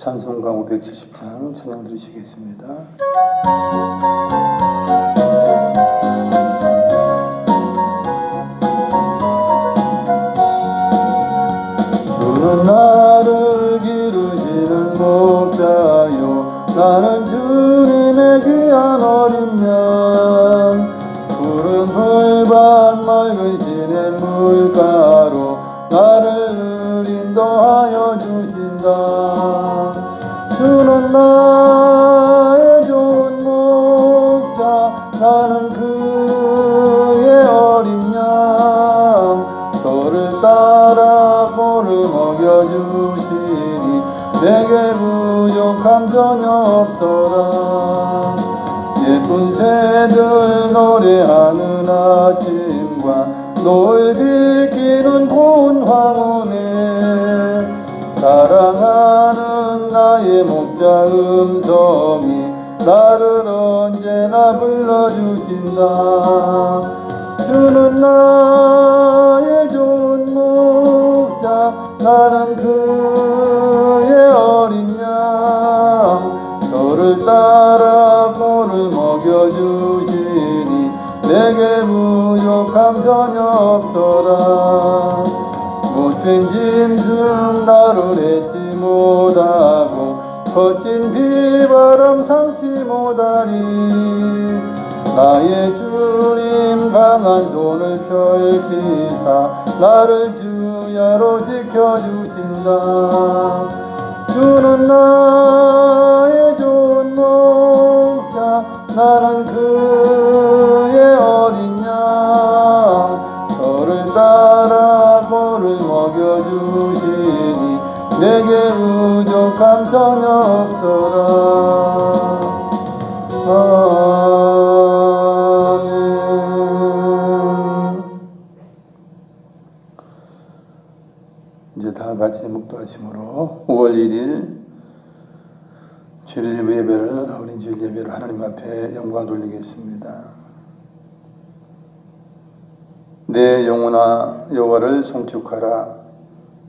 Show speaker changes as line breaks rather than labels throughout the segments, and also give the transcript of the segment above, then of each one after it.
찬송가 570장 찬양 드리시겠습니다. 주는 나를 기르시는 목자요, 나는 주님의 귀한 어린 양. 푸른 풀밭 맑은 시냇 물가로 나를 인도하여 주신다. 주는 나의 좋은 목자, 나는 그의 어린 양. 저를 따라 꼴을 먹여주시니 내게 부족함 전혀 없어라. 예쁜 새들 노래하는 아침과 노을 비키는 고운 황혼에 사랑하는 나의 목자 음성이 나를 언제나 불러주신다. 주는 나의 좋은 목자, 나는 그의 어린 양. 저를 따라 꼴을 먹여주시니 내게 부족함 전혀 없어라. 못된 짐승 나를 해치 못하고 거친 비바람 상치 못하니 나의 주님 강한 손을 펼치사 나를 주야로 지켜주신다. 주는 나의 좋은 목자, 나는 그의 어린 양. 저를 따라 꼴을 먹여주시니 내게 부족함 전혀 없어라. 아멘. 이제 다 같이 묵도하심으로 5월 1일 주일 예배를, 어린 주일 예배를 하나님 앞에 영광 돌리겠습니다. 내 영혼아 여호와를 송축하라.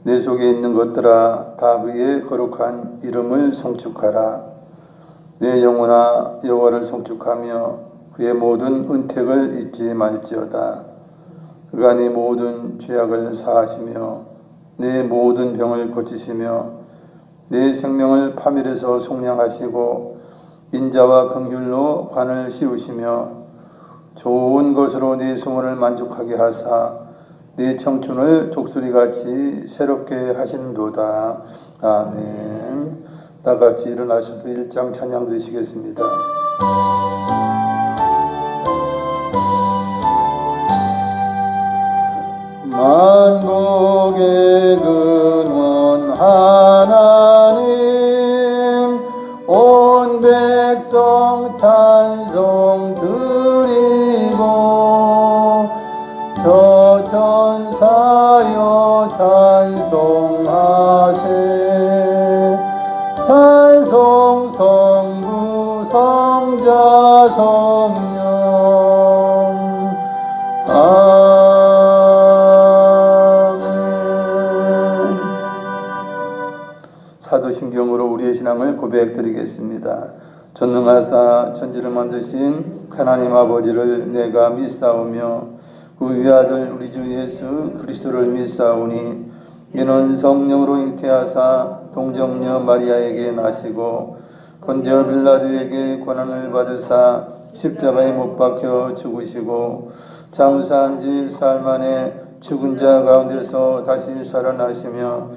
내 속에 있는 것들아 다 그의 거룩한 이름을 송축하라. 내 영혼아 여호와를 송축하며 그의 모든 은택을 잊지 말지어다. 그가 네 모든 죄악을 사하시며 내 모든 병을 고치시며 내 생명을 파멸에서 속량하시고 인자와 긍휼로 관을 씌우시며 좋은 것으로 네 소원을 만족하게 하사 네 청춘을 독수리같이 새롭게 하신도다. 아멘. 다같이 일어나셔서 1장 찬양 드리시겠습니다. 만국의 근원 하나님, 온 백성 찬송 드리고 저 천사여 찬송하세. 찬송 성부 성자 성령. 아멘. 사도신경으로 우리의 신앙을 고백드리겠습니다. 전능하사 천지를 만드신 하나님 아버지를 내가 믿사오며 그 위아들 우리 주 예수 그리스도를 믿사오니 이는 성령으로 잉태하사 동정녀 마리아에게 나시고 본디오 빌라도에게 고난을 받으사 십자가에 못 박혀 죽으시고 장사한 지 사흘 만에 죽은 자 가운데서 다시 살아나시며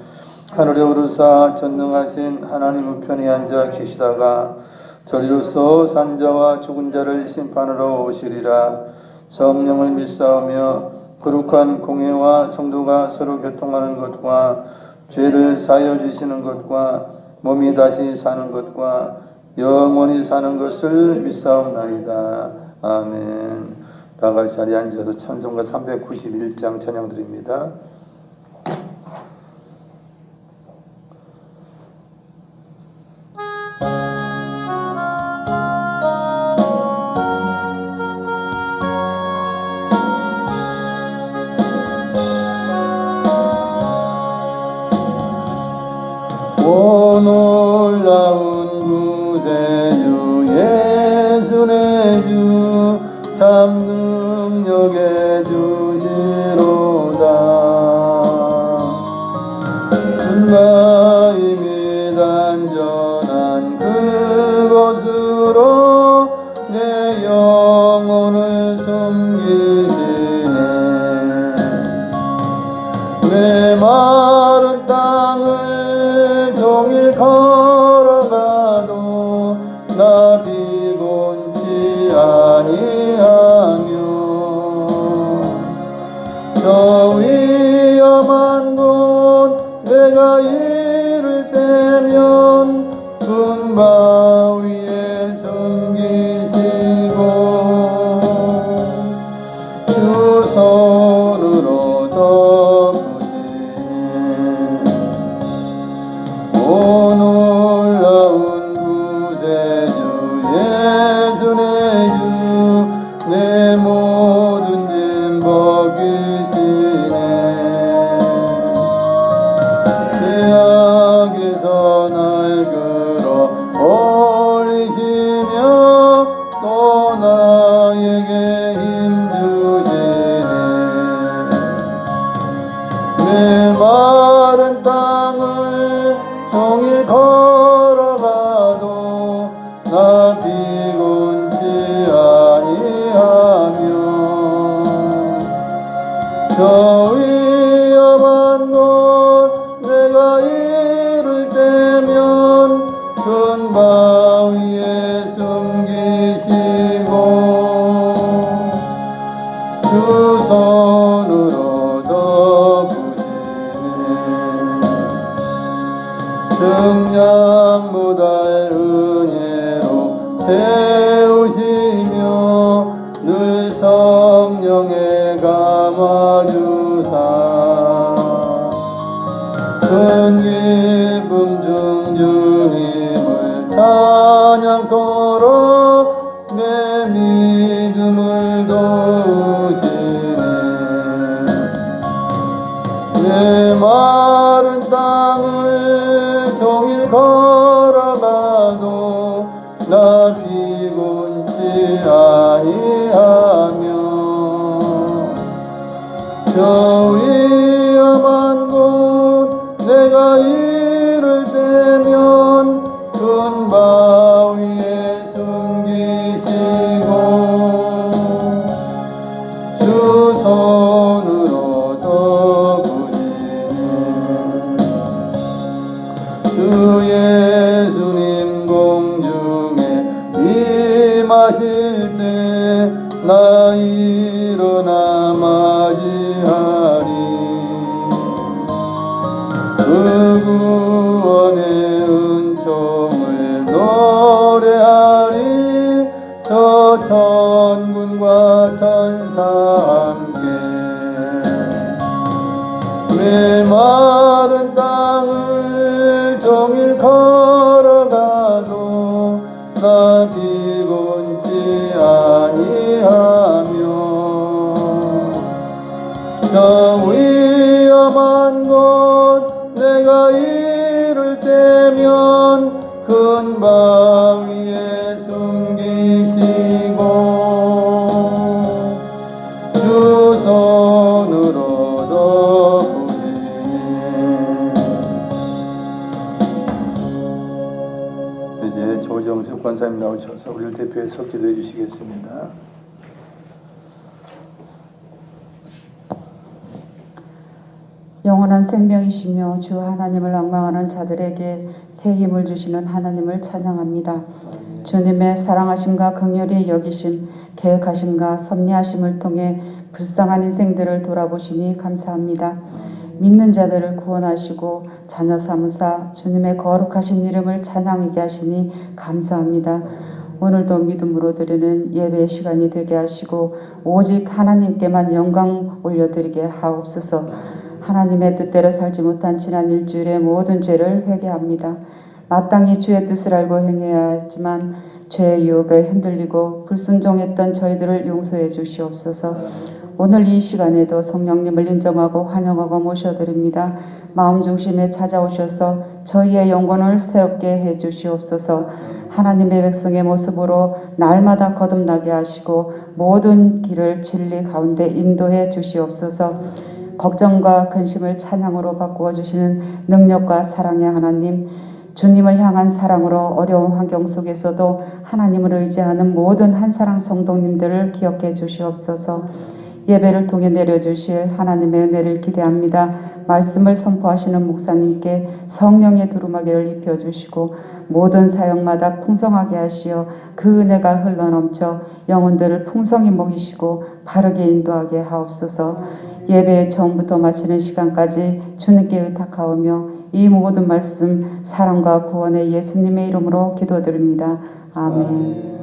하늘에 오르사 전능하신 하나님 우편에 앉아 계시다가 저리로서 산자와 죽은 자를 심판하러 오시리라. 성령을 믿사오며 거룩한 공회와 성도가 서로 교통하는 것과 죄를 사하여 주시는 것과 몸이 다시 사는 것과 영원히 사는 것을 믿사옵나이다. 아멘. 다같이 자리에 앉아서 찬송가 391장 찬양 드립니다. 오늘 놀라운 구세주 예수 내 주 참 능력의 주시로다. 은가임이 단전한 그곳으로 내 영혼을 숨기시네. 내 마른 땅을 종일 걸어가도 나 비곤치 아니하며 저 위험한 곳 내가 이를 때면 큰 바위에 숨기시고 주 손으로 덮으시네. 오 놀라운 구세주 예수 내 주 내 모든 짐 벗기시네. 죄악에서 날 끌어 올리시며 또 나에게 힘 주시네. 내 마른 땅을 종일 걸어가도 나 비곤치 아니하며 저 위험한 곳 내가 이를 때면 큰 바위에 숨기시고 주 손으로 덮으시네. 승량무달 은혜로 세우시며 늘 성령에 감아주사 큰 기쁨 중 주님을 찬양토록 내 믿음을 도우시네. 내 마른 땅을 종일 걸어가도 나 비곤치 아니하며 저 위험한 곳 내가 이를 때면 큰 바위에 숨기시고 주 손으로 덮으시네. 주 예수님 공중에 임하실 때 나 일어나 맞이하리. 그 구원의 은총을 노래하리. 저 천군과 천사 함께 내 마른 땅을 종일 걸어가도 나 비곤치 아니하며 저 위험한 곳 내가 이를 때면 큰 바위에 숨기시고 주 손으로 덮으시네. 이제 조정숙 권사님 나오셔서 우리를 대표해서 기도해 주시겠습니다.
영원한 생명이시며 주 하나님을 앙망하는 자들에게 새 힘을 주시는 하나님을 찬양합니다. 주님의 사랑하심과 긍휼히 여기심, 계획하심과 섭리하심을 통해 불쌍한 인생들을 돌아보시니 감사합니다. 믿는 자들을 구원하시고 자녀 삼으사 주님의 거룩하신 이름을 찬양하게 하시니 감사합니다. 오늘도 믿음으로 드리는 예배의 시간이 되게 하시고 오직 하나님께만 영광 올려드리게 하옵소서. 하나님의 뜻대로 살지 못한 지난 일주일의 모든 죄를 회개합니다. 마땅히 주의 뜻을 알고 행해야 하지만 죄의 유혹에 흔들리고 불순종했던 저희들을 용서해 주시옵소서. 오늘 이 시간에도 성령님을 인정하고 환영하고 모셔드립니다. 마음 중심에 찾아오셔서 저희의 영혼을 새롭게 해 주시옵소서. 하나님의 백성의 모습으로 날마다 거듭나게 하시고 모든 길을 진리 가운데 인도해 주시옵소서. 걱정과 근심을 찬양으로 바꾸어 주시는 능력과 사랑의 하나님, 주님을 향한 사랑으로 어려운 환경 속에서도 하나님을 의지하는 모든 한사랑 성도님들을 기억해 주시옵소서. 예배를 통해 내려주실 하나님의 은혜를 기대합니다. 말씀을 선포하시는 목사님께 성령의 두루마기를 입혀주시고 모든 사역마다 풍성하게 하시어 그 은혜가 흘러넘쳐 영혼들을 풍성히 먹이시고 바르게 인도하게 하옵소서. 예배의 처음부터 마치는 시간까지 주님께 의탁하오며 이 모든 말씀 사랑과 구원의 예수님의 이름으로 기도드립니다. 아멘.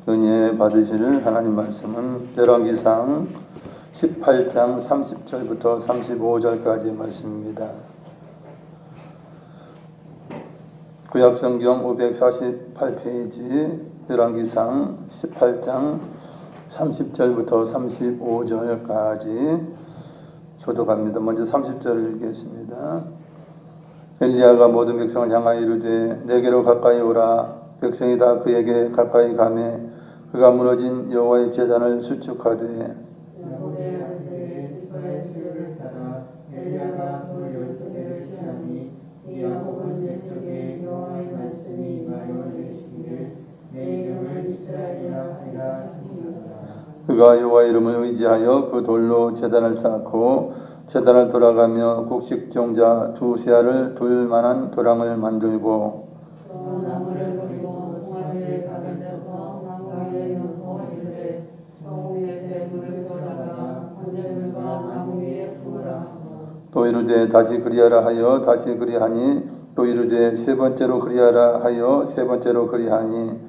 은혜 받으실 하나님 말씀은 열왕기상 18장 30절부터 35절까지의 말씀입니다. 구약성경 548페이지 열왕기상 18장 30절부터 35절까지 교독합니다. 먼저 30절을 읽겠습니다. 엘리야가 모든 백성을 향하여 이르되 내게로 가까이 오라. 백성이 다 그에게 가까이 가매 그가 무너진 여호와의 제단을 수축하되 그가 여호와의 이름을 의지하여 그 돌로 제단을 쌓고 제단을 돌아가며 곡식종자 두세 알을 둘 만한 도랑을 만들고 또 이르되 다시 그리하라 하여 다시 그리하니 또 이르되 세 번째로 그리하라 하여 세 번째로 그리하니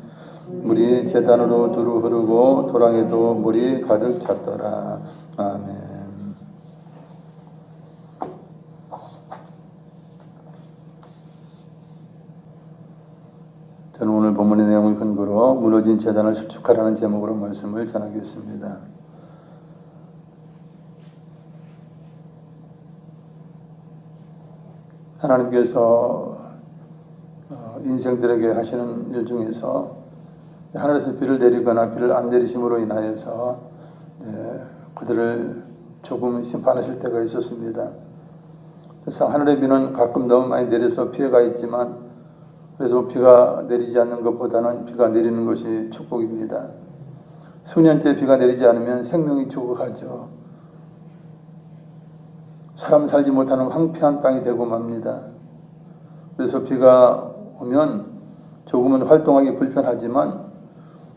물이 제단으로 두루 흐르고 도랑에도 물이 가득 찼더라. 아멘. 저는 오늘 본문의 내용을 근거로 무너진 제단을 수축하라는 제목으로 말씀을 전하겠습니다. 하나님께서 인생들에게 하시는 일 중에서 하늘에서 비를 내리거나 비를 안 내리심으로 인하여서 그들을 조금 심판하실 때가 있었습니다. 그래서 하늘의 비는 가끔 너무 많이 내려서 피해가 있지만 그래도 비가 내리지 않는 것보다는 비가 내리는 것이 축복입니다. 수년째 비가 내리지 않으면 생명이 죽어가죠. 사람 살지 못하는 황폐한 땅이 되고 맙니다. 그래서 비가 오면 조금은 활동하기 불편하지만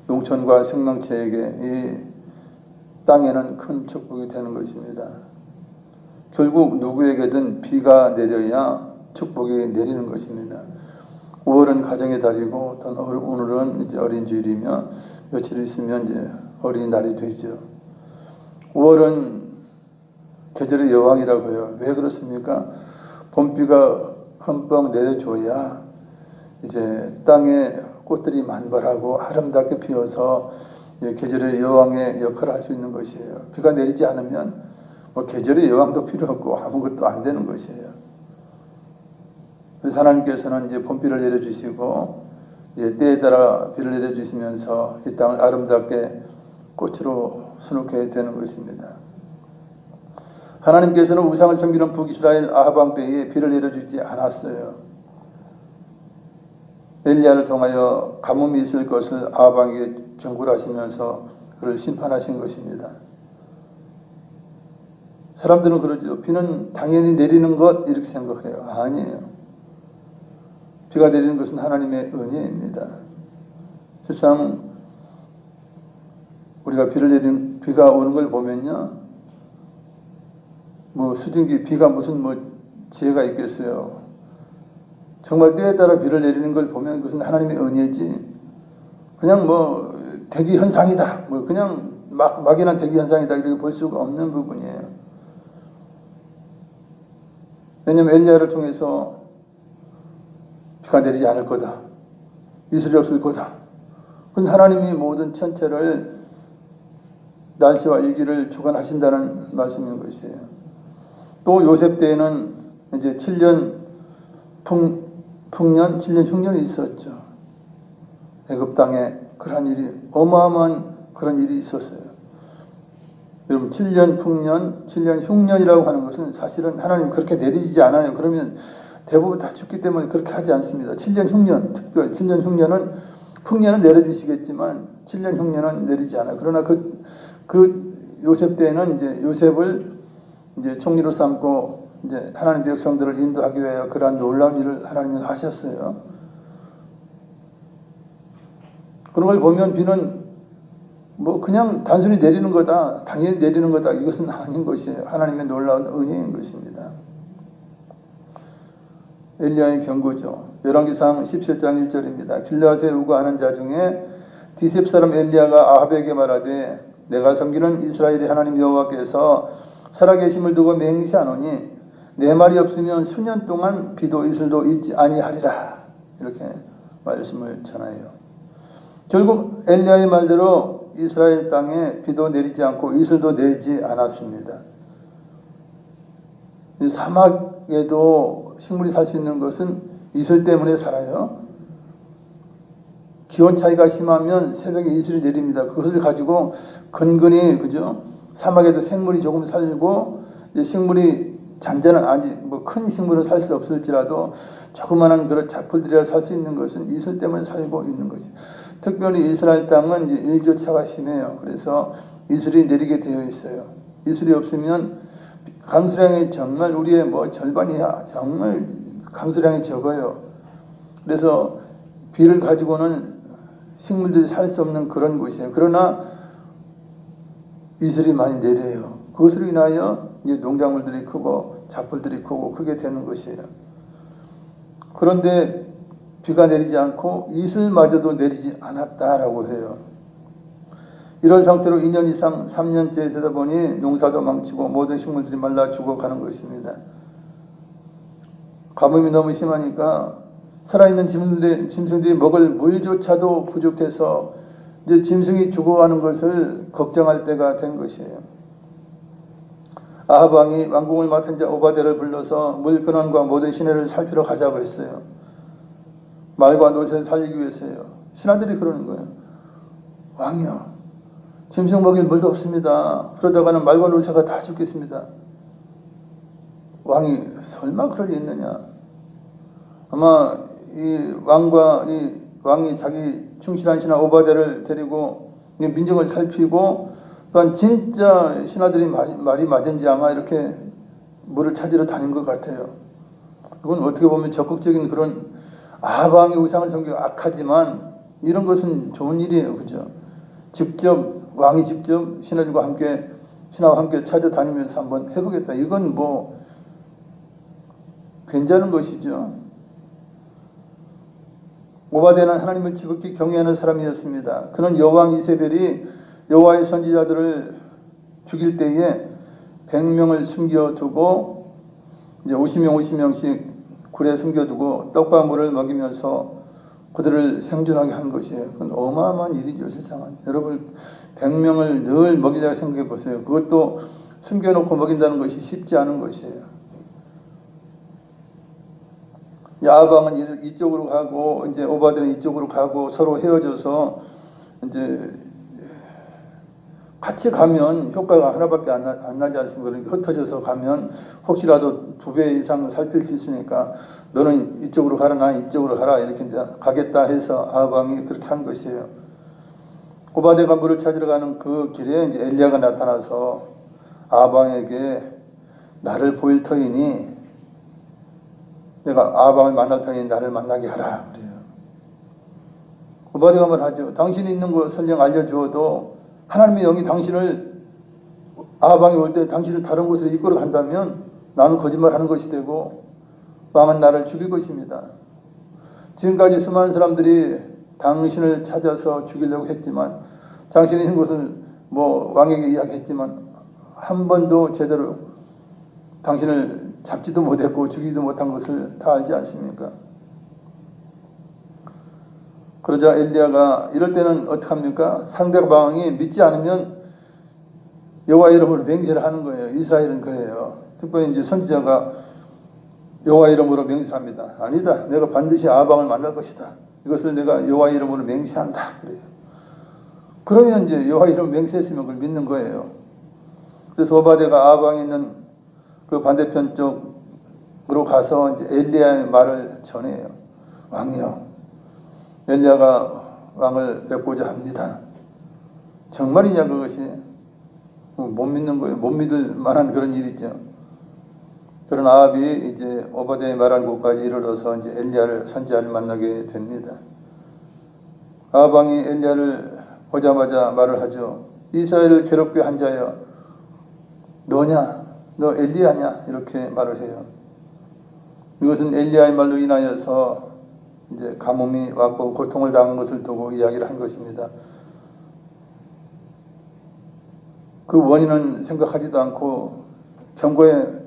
농촌과 생명체에게 이 땅에는 큰 축복이 되는 것입니다. 결국 누구에게든 비가 내려야 축복이 내리는 것입니다. 5월은 가정의 달이고 또 오늘은 이제 어린 주일이며 며칠 있으면 이제 어린이날이 되죠. 5월은 계절의 여왕이라고 해요. 왜 그렇습니까? 봄비가 흠뻑 내려줘야 이제 땅에 꽃들이 만발하고 아름답게 피어서 계절의 여왕의 역할을 할 수 있는 것이에요. 비가 내리지 않으면 뭐 계절의 여왕도 필요 없고 아무것도 안 되는 것이에요. 그래서 하나님께서는 이제 봄비를 내려주시고 이제 때에 따라 비를 내려주시면서 이 땅을 아름답게 꽃으로 수놓게 되는 것입니다. 하나님께서는 우상을 섬기는 북이스라엘 아합 왕 때에 비를 내려주지 않았어요. 엘리야를 통하여 가뭄이 있을 것을 아합 왕에게 경고를 하시면서 그를 심판하신 것입니다. 사람들은 그러죠. 비는 당연히 내리는 것 이렇게 생각해요. 아니에요. 비가 내리는 것은 하나님의 은혜입니다. 세상 우리가 비가 오는 걸 보면요, 뭐 수증기 비가 무슨 뭐 지혜가 있겠어요. 정말 때에 따라 비를 내리는 걸 보면 그것은 하나님의 은혜지. 그냥 뭐 대기 현상이다. 뭐 그냥 막연한 대기 현상이다 이렇게 볼 수가 없는 부분이에요. 왜냐하면 엘리야를 통해서 비가 내리지 않을 거다. 이슬이 없을 거다. 그런데 하나님이 모든 천체를 날씨와 일기를 주관하신다는 말씀인 것이에요. 또 요셉 때에는 이제 7년 풍년, 7년 흉년이 있었죠. 애굽 땅에 그러한 일이 어마어마한 그런 일이 있었어요. 여러분 7년 풍년, 7년 흉년이라고 하는 것은 사실은 하나님 그렇게 내리지 않아요. 그러면 대부분 다 죽기 때문에 그렇게 하지 않습니다. 7년 흉년, 특별 7년 흉년은 풍년은 내려주시겠지만 7년 흉년은 내리지 않아요. 그러나 그 요셉 때에는 이제 요셉을 이제 총리로 삼고 이제 하나님 백성들을 인도하기 위하여 그러한 놀라운 일을 하나님은 하셨어요. 그런 걸 보면 비는 뭐 그냥 단순히 내리는 거다, 당연히 내리는 거다, 이것은 아닌 것이에요. 하나님의 놀라운 은혜인 것입니다. 엘리야의 경고죠. 열왕기상 17장 1절입니다. 길르앗에 우거하는 자 중에 디셉 사람 엘리야가 아합에게 말하되 내가 섬기는 이스라엘의 하나님 여호와께서 살아계심을 두고 맹세하노니 내 말이 없으면 수년 동안 비도 이슬도 있지 아니하리라. 이렇게 말씀을 전하여 결국 엘리야의 말대로 이스라엘 땅에 비도 내리지 않고 이슬도 내리지 않았습니다. 이 사막에도 식물이 살 수 있는 것은 이슬 때문에 살아요. 기온 차이가 심하면 새벽에 이슬이 내립니다. 그것을 가지고 근근히 그죠? 사막에도 생물이 조금 살고 식물이 잔잔한 아니 뭐 큰 식물은 살 수 없을지라도 조그마한 그런 작물들이라 살 수 있는 것은 이슬 때문에 살고 있는 것이죠. 특별히 이스라엘 땅은 이제 일교차가 심해요. 그래서 이슬이 내리게 되어 있어요. 이슬이 없으면 강수량이 정말 우리의 뭐 절반이야. 정말 강수량이 적어요. 그래서 비를 가지고는 식물들이 살 수 없는 그런 곳이에요. 그러나 이슬이 많이 내려요. 그것으로 인하여 이제 농작물들이 크고 작물들이 크고 크게 되는 것이에요. 그런데 비가 내리지 않고 이슬마저도 내리지 않았다라고 해요. 이런 상태로 2년 이상 3년째 되다 보니 농사도 망치고 모든 식물들이 말라 죽어가는 것입니다. 가뭄이 너무 심하니까 살아있는 짐승들이 먹을 물조차도 부족해서 이제 짐승이 죽어가는 것을 걱정할 때가 된 것이에요. 아합 왕이 왕궁을 맡은 자 오바댜를 불러서 물 근원과 모든 시내를 살피러 가자고 했어요. 말과 노새를 살리기 위해서요. 신하들이 그러는 거예요. 왕이요, 짐승 먹일 물도 없습니다. 그러다가는 말과 노새가 다 죽겠습니다. 왕이 설마 그럴 리 있느냐. 아마 이 왕이 자기 충실한 신하 오바댜를 데리고 민정을 살피고 또한 진짜 신하들이 말이 맞은지 아마 이렇게 물을 찾으러 다닌 것 같아요. 그건 어떻게 보면 적극적인 그런 아합 왕의 우상을 섬기고 악하지만 이런 것은 좋은 일이에요. 그죠? 왕이 직접 신하와 함께 찾아다니면서 한번 해보겠다. 이건 뭐 괜찮은 것이죠. 오바댜는 하나님을 지극히 경외하는 사람이었습니다. 그는 여왕 이세벨이 여호와의 선지자들을 죽일 때에 100명을 숨겨두고 이제 50명씩 굴에 숨겨두고 떡과 물을 먹이면서 그들을 생존하게 한 것이에요. 그건 어마어마한 일이죠, 세상은. 여러분 100명을 늘 먹이자고 생각해 보세요. 그것도 숨겨놓고 먹인다는 것이 쉽지 않은 것이에요. 아합왕은 이쪽으로 가고 이제 오바댜는 이쪽으로 가고 서로 헤어져서 이제 같이 가면 효과가 하나밖에 안 나지 않습니까? 그러니까 흩어져서 가면 혹시라도 2배 이상 살필 수 있으니까 너는 이쪽으로 가라, 나 이쪽으로 가라, 이렇게 이제 가겠다 해서 아합왕이 그렇게 한 것이에요. 오바댜가 물을 찾으러 가는 그 길에 이제 엘리야가 나타나서 아합왕에게 나를 보일 터이니 내가 아합왕을 만날 터이니 나를 만나게 하라 그래요. 오바댜가 말하죠. 당신이 있는 곳 설령 알려주어도 하나님의 영이 당신을 아합왕이 올 때 당신을 다른 곳으로 이끌어 간다면 나는 거짓말하는 것이 되고 왕은 나를 죽일 것입니다. 지금까지 수많은 사람들이 당신을 찾아서 죽이려고 했지만 당신이 있는 곳을 뭐 왕에게 이야기했지만 한 번도 제대로 당신을 잡지도 못했고 죽이도 못한 것을 다 알지 않습니까? 그러자 엘리야가 이럴 때는 어떻게 합니까? 상대방이 믿지 않으면 여호와 이름으로 맹세를 하는 거예요. 이스라엘은 그래요. 특별히 이제 선지자가 여호와 이름으로 맹세합니다. 아니다. 내가 반드시 아방을 만날 것이다. 이것을 내가 여호와 이름으로 맹세한다. 그래요. 그러면 이제 여호와 이름 맹세했으면 그걸 믿는 거예요. 그래서 오바댜가 아방에 있는 그 반대편 쪽으로 가서 이제 엘리야의 말을 전해요. 왕이요. 엘리야가 왕을 뵙고자 합니다. 정말이냐 그것이? 못 믿는 거예요. 못 믿을 만한 그런 일이죠. 그런 아합이 이제 오바댜의 말한 곳까지 이르러서 이제 엘리야를 선지자를 만나게 됩니다. 아합 왕이 엘리야를 보자마자 말을 하죠. 이스라엘을 괴롭게 한 자여, 너냐? 너 엘리야냐? 이렇게 말을 해요. 이것은 엘리야의 말로 인하여서 이제 가뭄이 왔고 고통을 당한 것을 두고 이야기를 한 것입니다. 그 원인은 생각하지도 않고 경고의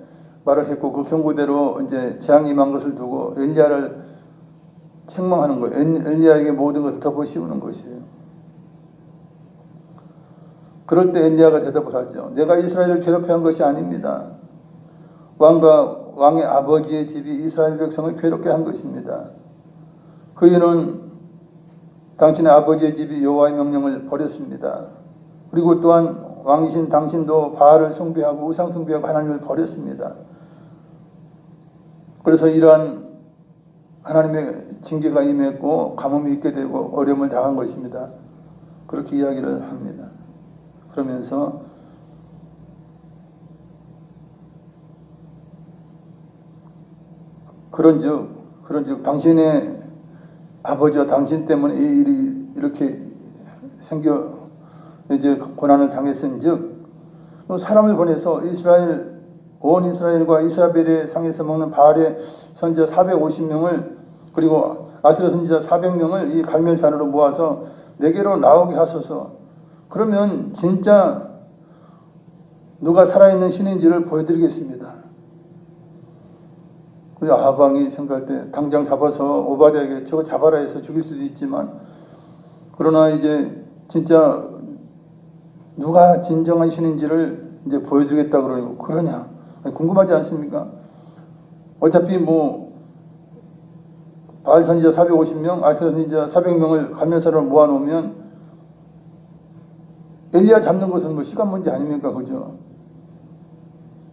말을 했고 그 경고대로 이제 재앙이 임한 것을 두고 엘리야를 책망하는 거예요. 엘리야에게 모든 것을 덮어씌우는 것이에요. 그럴 때 엘리야가 대답을 하죠. 내가 이스라엘을 괴롭게 한 것이 아닙니다. 왕과 왕의 아버지의 집이 이스라엘 백성을 괴롭게 한 것입니다. 그 이유는 당신의 아버지의 집이 여호와의 명령을 버렸습니다. 그리고 또한 왕이신 당신도 바알을 숭배하고 우상 숭배하고 하나님을 버렸습니다. 그래서 이러한 하나님의 징계가 임했고 가뭄이 있게 되고 어려움을 당한 것입니다. 그렇게 이야기를 합니다. 그러면서 그런즉 당신의 아버지와 당신 때문에 이 일이 이렇게 생겨 이제 고난을 당했은즉 사람을 보내서 이스라엘 온 이스라엘과 이사벨의 상에서 먹는 바알의 선지자 450명을 그리고 아스라 선지자 400명을 이 갈멜산으로 모아서 내게로 나오게 하소서. 그러면 진짜 누가 살아있는 신인지를 보여드리겠습니다. 그래서 아방이 생각할 때 당장 잡아서 오바댜에게 저거 잡아라 해서 죽일 수도 있지만 그러나 이제 진짜 누가 진정한 신인지를 이제 보여주겠다 그러고 그러냐 궁금하지 않습니까? 어차피 뭐 바알 선지자 450명, 아스라 선지자 400명을 갈멜산으로 모아놓으면 엘리야 잡는 것은 뭐 시간 문제 아닙니까? 그죠?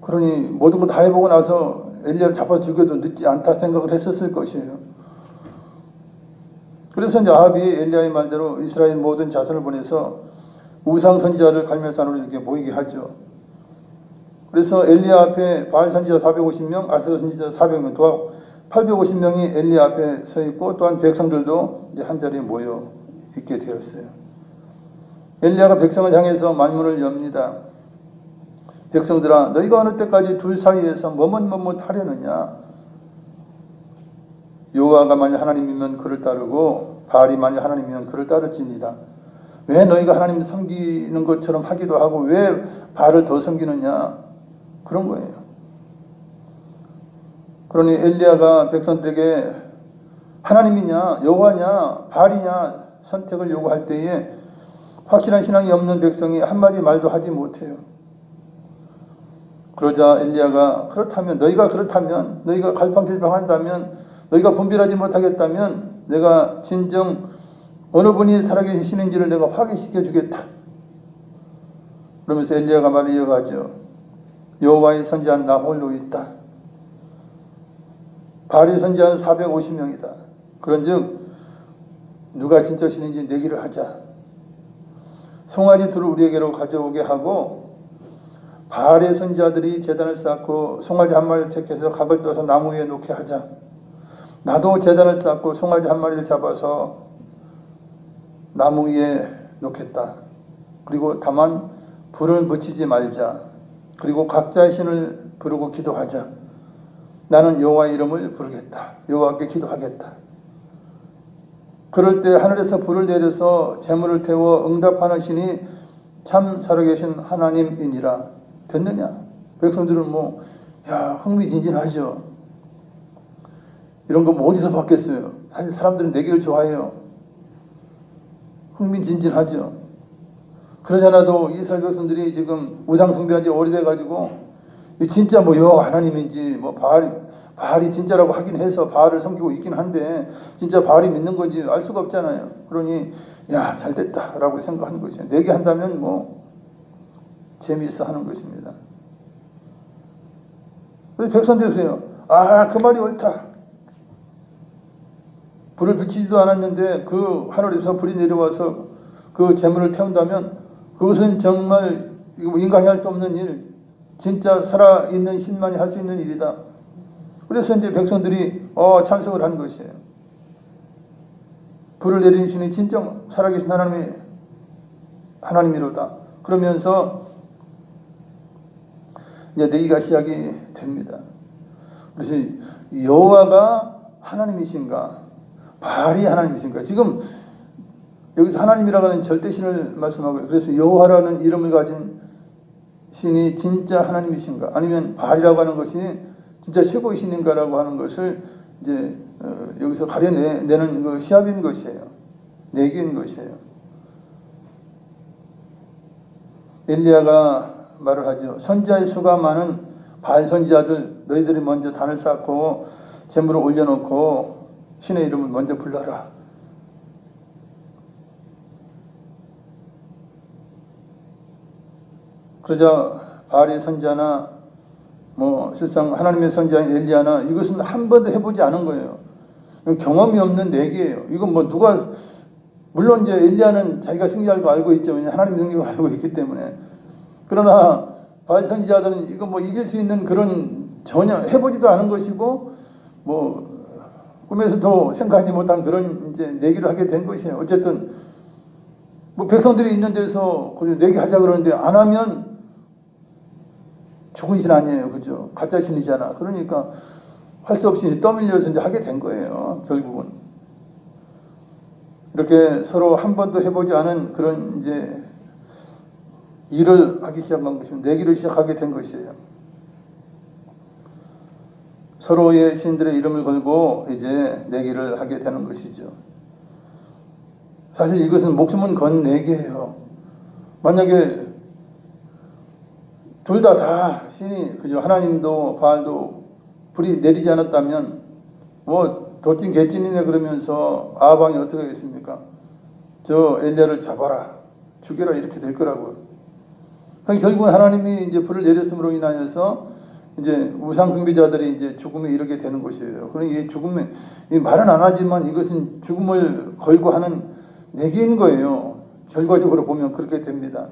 그러니 모든 걸 다 해보고 나서 엘리야를 잡아서 죽여도 늦지 않다 생각을 했었을 것이에요. 그래서 이제 아합이 엘리야의 말대로 이스라엘 모든 자손을 보내서 우상 선지자를 갈멜산으로 이렇게 모이게 하죠. 그래서 엘리야 앞에 바알 선지자 450명, 아스라 선지자 400명, 또 850명이 엘리야 앞에 서 있고 또한 백성들도 이제 한 자리에 모여 있게 되었어요. 엘리야가 백성을 향해서 만문을 엽니다. 백성들아, 너희가 어느 때까지 둘 사이에서 머뭇머뭇하려느냐? 여호와가 만약 하나님이면 그를 따르고 바알이 만약 하나님이면 그를 따를지니라. 왜 너희가 하나님을 섬기는 것처럼 하기도 하고 왜 바알을 더 섬기느냐? 그런 거예요. 그러니 엘리야가 백성들에게 하나님이냐 여호와냐 바알이냐 선택을 요구할 때에 확실한 신앙이 없는 백성이 한마디 말도 하지 못해요. 그러자 엘리야가 그렇다면 너희가 갈팡질팡한다면 너희가 분별하지 못하겠다면 내가 진정 어느 분이 살아계신 신인지를 내가 확인시켜 주겠다. 그러면서 엘리야가 말을 이어가죠. 여호와의 선지자는 나 홀로 있다. 바알의 선지자는 450명이다. 그런즉 누가 진짜 신인지 내기를 하자. 송아지 둘을 우리에게로 가져오게 하고 바알의 선지자들이 제단을 쌓고 송아지 한 마리를 택해서 각을 떠서 나무 위에 놓게 하자. 나도 제단을 쌓고 송아지 한 마리를 잡아서 나무 위에 놓겠다. 그리고 다만 불을 붙이지 말자. 그리고 각자의 신을 부르고 기도하자. 나는 여호와의 이름을 부르겠다. 여호와께 기도하겠다. 그럴 때 하늘에서 불을 내려서 재물을 태워 응답하는 신이 참 살아계신 하나님이니라. 됐느냐? 백성들은 야, 흥미진진하죠. 이런 거 뭐 어디서 봤겠어요? 사실 사람들은 내기를 좋아해요. 흥미진진하죠. 그러지 않아도 이스라엘 백성들이 지금 우상 숭배한 지 오래돼가지고 진짜 뭐 여호와 하나님인지 뭐 바알이 진짜라고 하긴 해서 바알을 섬기고 있긴 한데 진짜 바알이 믿는 건지 알 수가 없잖아요. 그러니 야, 잘됐다라고 생각하는 것이에요. 내기한다면 뭐 재미있어 하는 것입니다. 그래서 백성들이 그래요. 아, 그 말이 옳다. 불을 붙이지도 않았는데 그 하늘에서 불이 내려와서 그 재물을 태운다면 그것은 정말 인간이 할 수 없는 일, 진짜 살아있는 신만이 할 수 있는 일이다. 그래서 이제 백성들이 찬성을 한 것이에요. 불을 내린 신이 진정 살아계신 하나님이로다. 그러면서 이제 내기가 시작이 됩니다. 그래서 여호와가 하나님이신가, 바알이 하나님이신가. 지금 여기서 하나님이라고 하는 절대신을 말씀하고요. 그래서 여호와라는 이름을 가진 신이 진짜 하나님이신가, 아니면 바알이라고 하는 것이 진짜 최고의 신인가라고 하는 것을 이제 여기서 가려내는 그 시합인 것이에요. 내기인 것이에요. 엘리야가 말을 하죠. 선지자의 수가 많은 바알 선지자들, 너희들이 먼저 단을 쌓고 재물을 올려놓고 신의 이름을 먼저 불러라. 그러자 바알의 선지자나 뭐 실상 하나님의 선지자인 엘리야나 이것은 한 번도 해보지 않은 거예요. 경험이 없는 내기예요. 이건 뭐 누가, 물론 이제 엘리야는 자기가 승리할 거 알고 있죠. 왜냐하면 하나님의 능력을 알고 있기 때문에. 그러나 바알 선지자들은 이거 뭐 이길 수 있는 그런, 전혀 해보지도 않은 것이고 뭐 꿈에서도 생각하지 못한 그런 이제 내기를 하게 된 것이에요. 어쨌든 뭐 백성들이 있는 데서 내기 하자 그러는데 안 하면 죽은 신 아니에요. 그죠? 가짜 신이잖아. 그러니까 할 수 없이 떠밀려서 이제 하게 된 거예요. 결국은. 이렇게 서로 한 번도 해보지 않은 그런 이제 일을 하기 시작한 것입니다. 내기를 시작하게 된 것이에요. 서로의 신들의 이름을 걸고 이제 내기를 하게 되는 것이죠. 사실 이것은 목숨은 건 내기예요. 만약에 둘 다 신이, 그죠? 하나님도 바알도 불이 내리지 않았다면 뭐 도찐 개찐이네 그러면서 아방이 어떻게 하겠습니까? 저 엘리야를 잡아라, 죽여라, 이렇게 될 거라고요. 그러니까 결국은 하나님이 이제 불을 내렸음으로 인하여서 이제 우상 숭배자들이 이제 죽음에 이르게 되는 것이에요. 그러니 이 죽음에, 이 말은 안 하지만 이것은 죽음을 걸고 하는 내기인 거예요. 결과적으로 보면 그렇게 됩니다.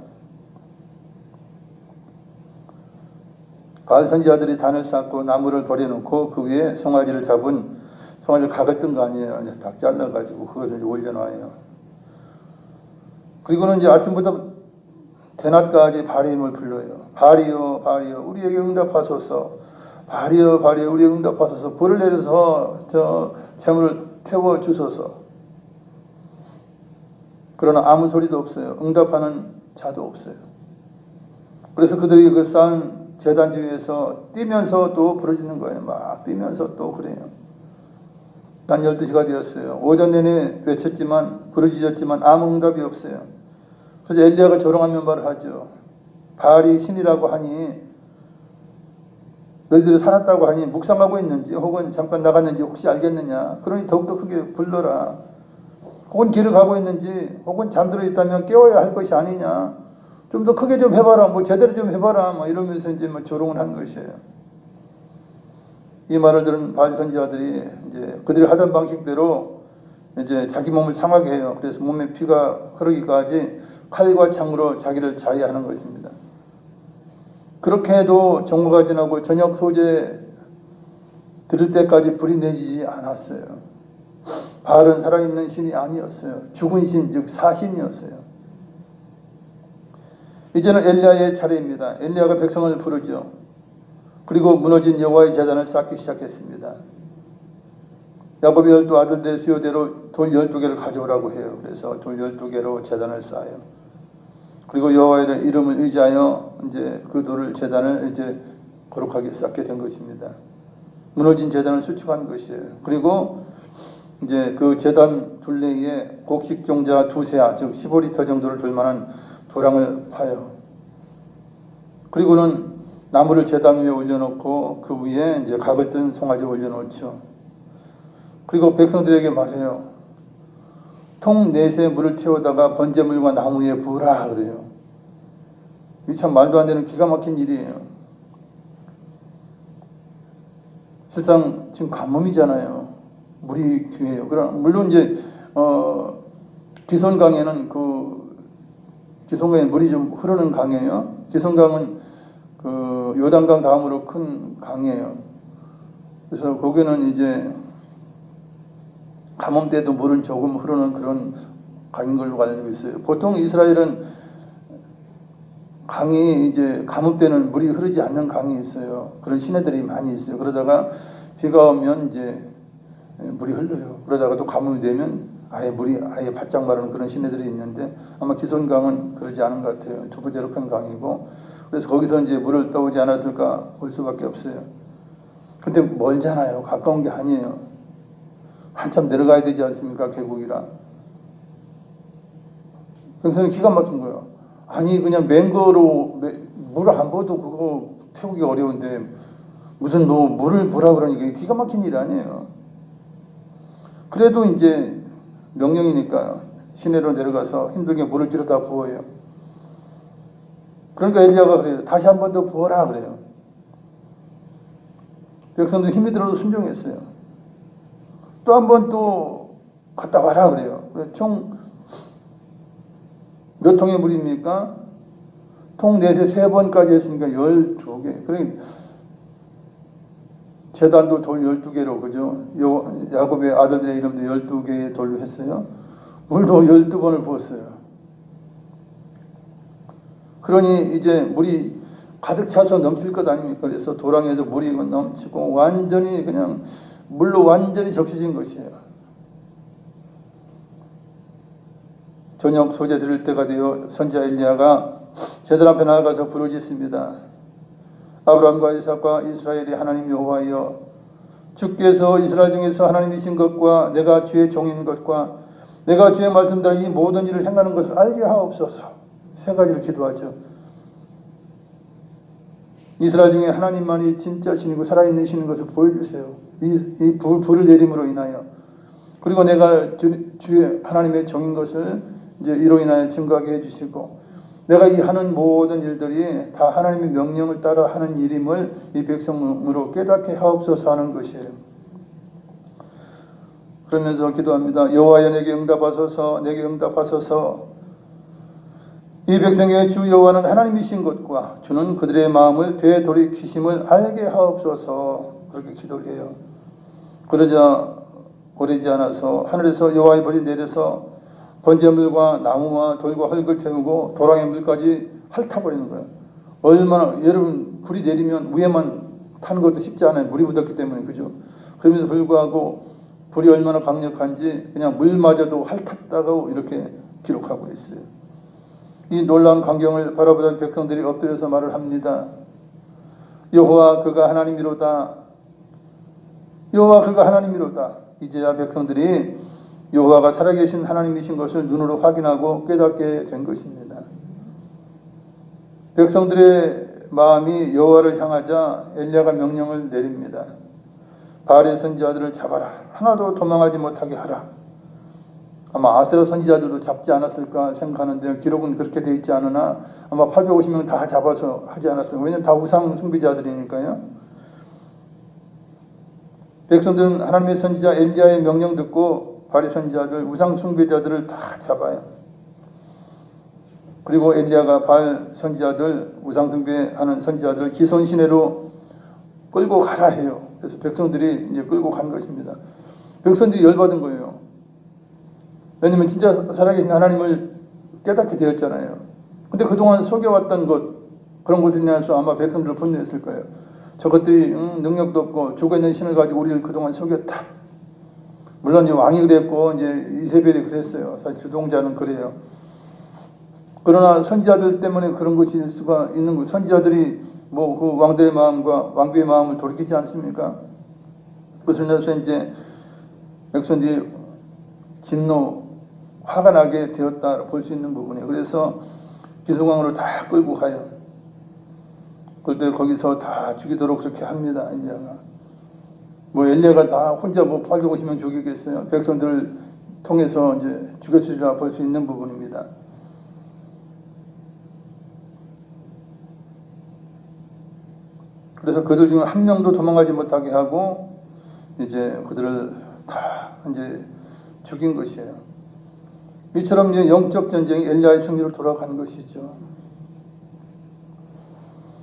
바알 선지자들이 단을 쌓고 나무를 버려놓고 그 위에 송아지를 잡은, 송아지를 각을 뜬 거 아니에요. 이제 딱 잘라가지고 그것을 올려놔요. 그리고는 이제 아침부터 대낮까지 바알의 이름을 불러요. 바알이여, 바알이여, 우리에게 응답하소서. 바알이여, 바알이여, 우리에게 응답하소서. 불을 내려서 저 재물을 태워 주소서. 그러나 아무 소리도 없어요. 응답하는 자도 없어요. 그래서 그들이 그 쌓은 제단 주위에서 뛰면서 또 부르짖는 거예요. 막 뛰면서 또 그래요. 난 12시가 되었어요. 오전 내내 외쳤지만, 부르짖었지만 아무 응답이 없어요. 그래서 엘리야가 조롱하며 말을 하죠. 바알이 신이라고 하니, 너희들이 살았다고 하니 묵상하고 있는지 혹은 잠깐 나갔는지 혹시 알겠느냐. 그러니 더욱더 크게 불러라. 혹은 길을 가고 있는지 혹은 잠들어 있다면 깨워야 할 것이 아니냐. 좀 더 크게 좀 해봐라. 뭐 제대로 좀 해봐라. 뭐 이러면서 이제 뭐 조롱을 한 것이에요. 이 말을 들은 바알 선지자들이 이제 그들이 하던 방식대로 이제 자기 몸을 상하게 해요. 그래서 몸에 피가 흐르기까지 칼과 창으로 자기를 자해하는 것입니다. 그렇게 해도 정오가 지나고 저녁 소재 들을 때까지 불이 내리지 않았어요. 바알은 살아있는 신이 아니었어요. 죽은 신, 즉 사신이었어요. 이제는 엘리야의 차례입니다. 엘리야가 백성을 부르죠. 그리고 무너진 여호와의 제단을 쌓기 시작했습니다. 야곱의 12아들들의 수요대로 돌 12개를 가져오라고 해요. 그래서 돌 12개로 제단을 쌓아요. 그리고 여호와의 이름을 의지하여 이제 그 돌을, 제단을 이제 거룩하게 쌓게 된 것입니다. 무너진 제단을 수축한 것이에요. 그리고 이제 그 제단 둘레에 곡식종자 2세아, 즉 15리터 정도를 들 만한 도랑을 파요. 그리고는 나무를 제단 위에 올려놓고 그 위에 이제 각을 뜬 송아지 올려놓죠. 그리고 백성들에게 말해요. 통 4세 물을 채우다가 번제물과 나무 위에 부으라 그래요. 이 참 말도 안 되는 기가 막힌 일이에요. 실상 지금 가뭄이잖아요. 물이 귀해요. 그럼 물론 이제 기손강에는 기손강에 물이 좀 흐르는 강이에요. 기손강은 그 요단강 다음으로 큰 강이에요. 그래서 거기는 이제 가뭄 때도 물은 조금 흐르는 그런 강인 걸로 알고 있어요. 보통 이스라엘은 강이 이제 가뭄 때는 물이 흐르지 않는 강이 있어요. 그런 시내들이 많이 있어요. 그러다가 비가 오면 이제 물이 흘러요. 그러다가 또 가뭄이 되면 물이 아예 바짝 마르는 그런 시내들이 있는데 아마 기손강은 그러지 않은 것 같아요. 두 번째로 큰 강이고 그래서 거기서 이제 물을 떠오지 않았을까 볼 수밖에 없어요. 근데 멀잖아요. 가까운 게 아니에요. 한참 내려가야 되지 않습니까? 계곡이라. 그래서 기가 막힌 거예요. 아니 그냥 맹거로 물 안 부어도 그거 태우기 어려운데 무슨 뭐 물을 부라 그러니까 기가 막힌 일 아니에요. 그래도 이제 명령이니까 시내로 내려가서 힘들게 물을 들여다 부어요. 그러니까 엘리야가 그래요. 다시 한 번 더 부어라 그래요. 백성들 힘이 들어도 순종했어요. 또 한 번 또 갔다 와라 그래요. 총 몇 통의 물입니까? 통 4세 3번까지 했으니까 12개. 그러니까 제단도 돌 12개로 그죠? 야곱의 아들들의 이름도 12개의 돌로 했어요. 물도 12번을 부었어요. 그러니 이제 물이 가득 차서 넘칠 것 아닙니까? 그래서 도랑에도 물이 넘치고 완전히 그냥 물로 완전히 적셔진 것이에요. 저녁 소재 드릴 때가 되어 선지자 엘리야가 제단 앞에 나아가서 부르짖습니다. 아브라함과 이삭과 이스라엘의 하나님 여호와여, 주께서 이스라엘 중에서 하나님이신 것과 내가 주의 종인 것과 내가 주의 말씀대로 이 모든 일을 행하는 것을 알게 하옵소서. 3가지를 기도하죠. 이스라엘 중에 하나님만이 진짜 신이고 살아있는 신인 것을 보여주세요. 이 불을 내림으로 인하여. 그리고 내가 주의 하나님의 종인 것을 이제 이로 인하여 증거하게 해주시고 내가 이 하는 모든 일들이 다 하나님의 명령을 따라 하는 일임을 이 백성으로 깨닫게 하옵소서 하는 것이에요. 그러면서 기도합니다. 여호와여 내게 응답하소서. 내게 응답하소서. 이 백성의 주 여호와는 하나님이신 것과 주는 그들의 마음을 되돌이키심을 알게 하옵소서. 그렇게 기도해요. 그러자 오래지 않아서 하늘에서 여호와의 불이 내려서 번제물과 나무와 돌과 흙을 태우고 도랑의 물까지 핥아버리는 거예요. 얼마나 여러분 불이 내리면 위에만 타는 것도 쉽지 않아요. 물이 묻었기 때문에 그죠. 그럼에도 불구하고 불이 얼마나 강력한지 그냥 물마저도 핥았다고 이렇게 기록하고 있어요. 이 놀라운 광경을 바라보던 백성들이 엎드려서 말을 합니다. 여호와 그가 하나님이로다. 여호와 그가 하나님이로다. 이제야 백성들이 여호와가 살아계신 하나님이신 것을 눈으로 확인하고 깨닫게 된 것입니다. 백성들의 마음이 여호와를 향하자 엘리야가 명령을 내립니다. 바알의 선지자들을 잡아라. 하나도 도망하지 못하게 하라. 아마 아세라 선지자들도 잡지 않았을까 생각하는데 기록은 그렇게 되어 있지 않으나 아마 850명 다 잡아서 하지 않았어요. 왜냐하면 다 우상 숭배자들이니까요. 백성들은 하나님의 선지자 엘리야의 명령 듣고 바알의 선지자들, 우상 숭배자들을 다 잡아요. 그리고 엘리야가 바알 선지자들, 우상 숭배하는 선지자들을 기손 시내로 끌고 가라 해요. 그래서 백성들이 이제 끌고 간 것입니다. 백성들이 열받은 거예요. 왜냐면 진짜 살아계신 하나님을 깨닫게 되었잖아요. 근데 그동안 속여왔던 것, 그런 것에 대해서 아마 백성들을 분노했을 거예요. 저것들이 능력도 없고 죽어있는 신을 가지고 우리를 그동안 속였다. 물론 이제 왕이 그랬고 이제 이세벨이 그랬어요. 사실 주동자는 그래요. 그러나 선지자들 때문에 그런 것일 수가 있는 거예요. 선지자들이 뭐 그 왕들의 마음과 왕비의 마음을 돌이키지 않습니까? 그것을 인해서 이제 백성들이 진노, 화가 나게 되었다 볼 수 있는 부분이에요. 그래서 기송왕으로 다 끌고 가요. 그때 거기서 다 죽이도록 그렇게 합니다. 이제 뭐 엘리야가 다 혼자 뭐 850명 죽이겠어요. 백성들을 통해서 이제 죽였으리라 볼 수 있는 부분입니다. 그래서 그들 중 한 명도 도망가지 못하게 하고 이제 그들을 다 이제 죽인 것이에요. 이처럼 이제 영적 전쟁이 엘리야의 승리로 돌아간 것이죠.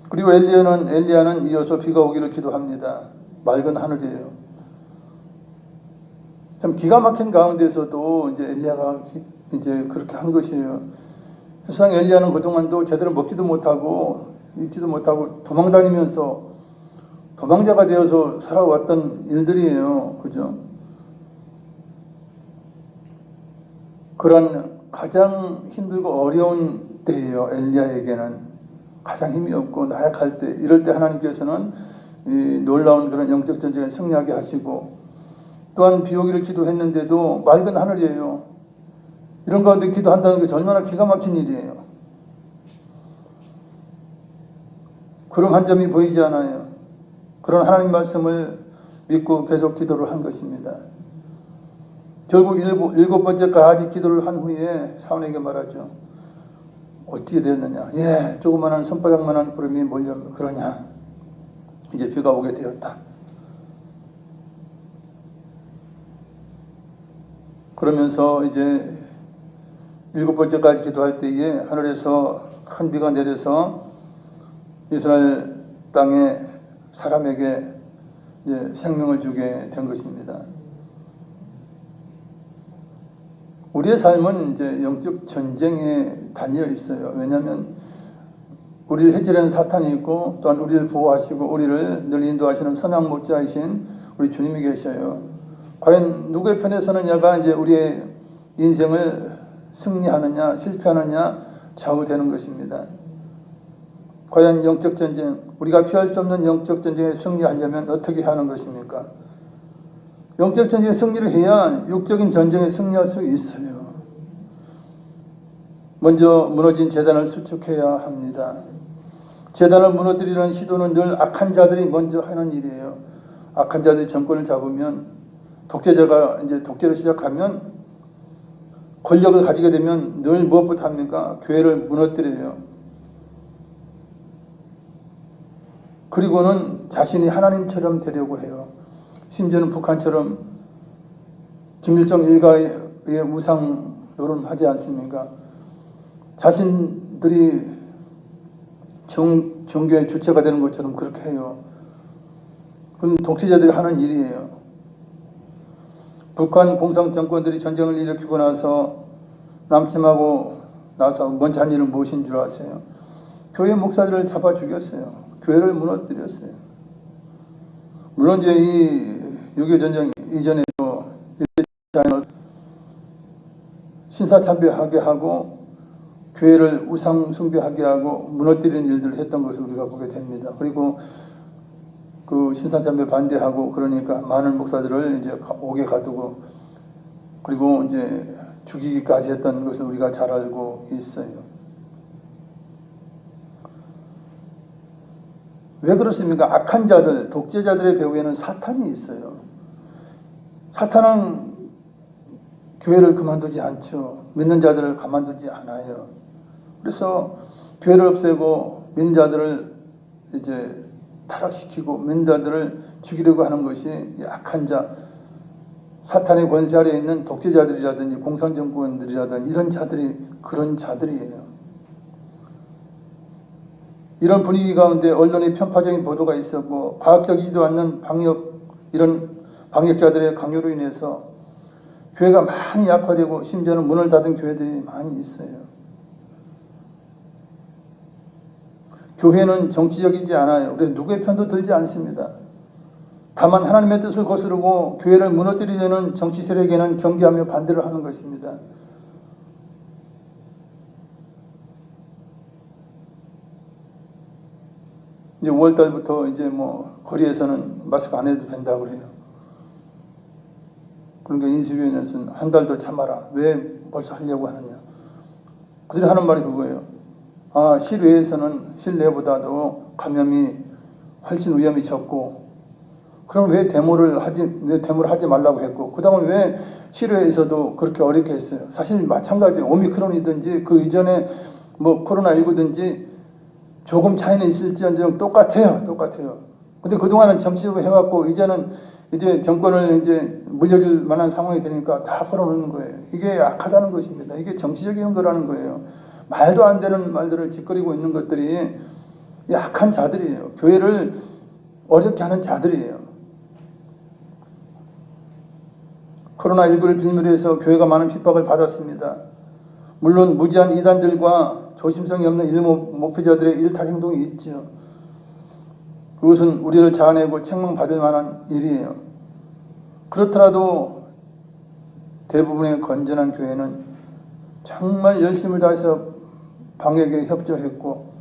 그리고 엘리야는 이어서 비가 오기를 기도합니다. 맑은 하늘이에요. 참 기가 막힌 가운데서도 이제 엘리야가 이제 그렇게 한 것이에요. 세상 엘리야는 그동안도 제대로 먹지도 못하고 입지도 못하고 도망다니면서 도망자가 되어서 살아왔던 일들이에요. 그죠? 그런 가장 힘들고 어려운 때예요. 엘리야에게는 가장 힘이 없고 나약할 때, 이럴 때 하나님께서는 이 놀라운 그런 영적 전쟁에 승리하게 하시고, 또한 비 오기를 기도했는데도 맑은 하늘이에요. 이런 가운데 기도한다는 것이 얼마나 기가 막힌 일이에요. 구름 한 점이 보이지 않아요. 그런 하나님 말씀을 믿고 계속 기도를 한 것입니다. 결국 일곱 번째까지 기도를 한 후에 사원에게 말하죠. 어떻게 됐느냐. 예, 조그만한 손바닥만한 구름이 몰려 그러냐. 이제 비가 오게 되었다. 그러면서 이제 일곱 번째까지 기도할 때에 하늘에서 큰 비가 내려서 이스라엘 땅에 사람에게 이제 생명을 주게 된 것입니다. 우리의 삶은 이제 영적 전쟁에 달려 있어요. 왜냐하면 우리를 해치려는 사탄이 있고, 또한 우리를 보호하시고 우리를 늘 인도하시는 선양 목자이신 우리 주님이 계셔요. 과연 누구의 편에서는 얘가 이제 우리의 인생을 승리하느냐 실패하느냐 좌우되는 것입니다. 과연 영적 전쟁, 우리가 피할 수 없는 영적 전쟁에 승리하려면 어떻게 하는 것입니까? 영적 전쟁에 승리를 해야 육적인 전쟁에 승리할 수 있어요. 먼저 무너진 제단을 수축해야 합니다. 제단을 무너뜨리는 시도는 늘 악한 자들이 먼저 하는 일이에요. 악한 자들이 정권을 잡으면, 독재자가 이제 독재를 시작하면, 권력을 가지게 되면 늘 무엇부터 합니까? 교회를 무너뜨려요. 그리고는 자신이 하나님처럼 되려고 해요. 심지어는 북한처럼 김일성 일가의 우상 노릇하지 않습니까? 자신들이 종교의 주체가 되는 것처럼 그렇게 해요. 그건 독재자들이 하는 일이에요. 북한 공산 정권들이 전쟁을 일으키고 나서 남침하고 나서 먼저 한 일은 무엇인 줄 아세요? 교회 목사들을 잡아 죽였어요. 교회를 무너뜨렸어요. 물론 이제 이 6.25 전쟁 이전에도 신사참배하게 하고 교회를 우상 숭배하게 하고 무너뜨리는 일들을 했던 것을 우리가 보게 됩니다. 그리고 그 신사참배 반대하고 그러니까 많은 목사들을 이제 옥에 가두고 그리고 이제 죽이기까지 했던 것을 우리가 잘 알고 있어요. 왜 그렇습니까? 악한 자들, 독재자들의 배후에는 사탄이 있어요. 사탄은 교회를 그만두지 않죠. 믿는 자들을 가만두지 않아요. 그래서 교회를 없애고 믿는 자들을 이제 타락시키고 믿는 자들을 죽이려고 하는 것이 악한 자, 사탄의 권세 아래에 있는 독재자들이라든지 공산정권들이라든지 이런 자들이 그런 자들이에요. 이런 분위기 가운데 언론의 편파적인 보도가 있었고 과학적이지도 않는 이런 방역자들의 강요로 인해서 교회가 많이 약화되고 심지어는 문을 닫은 교회들이 많이 있어요. 교회는 정치적이지 않아요. 그래서 누구의 편도 들지 않습니다. 다만 하나님의 뜻을 거스르고 교회를 무너뜨리려는 정치 세력에는 경계하며 반대를 하는 것입니다. 이제 5월 달부터 이제 뭐 거리에서는 마스크 안 해도 된다고 그래요. 그러니까 인수위원회에서는 한 달 더 참아라. 왜 벌써 하려고 하느냐. 그들이 하는 말이 그거예요. 아, 실외에서는 실내보다도 감염이 훨씬 위험이 적고, 그럼 왜 데모를 하지 말라고 했고, 그 다음에 왜 실외에서도 그렇게 어렵게 했어요. 사실 마찬가지예요. 오미크론이든지 그 이전에 뭐 코로나19든지 조금 차이는 있을지언정 똑같아요. 근데 그동안은 정치적으로 해왔고, 이제는 이제 정권을 이제 물려줄 만한 상황이 되니까 다 풀어놓는 거예요. 이게 악하다는 것입니다. 이게 정치적인 거라는 거예요. 말도 안 되는 말들을 짓거리고 있는 것들이 약한 자들이에요. 교회를 어렵게 하는 자들이에요. 코로나19를 빌미로 해서 교회가 많은 핍박을 받았습니다. 물론 무지한 이단들과 조심성이 없는 일목표자들의 일탈 행동이 있죠. 그것은 우리를 자아내고 책망받을 만한 일이에요. 그렇더라도 대부분의 건전한 교회는 정말 열심을 다해서 방역에 협조했고,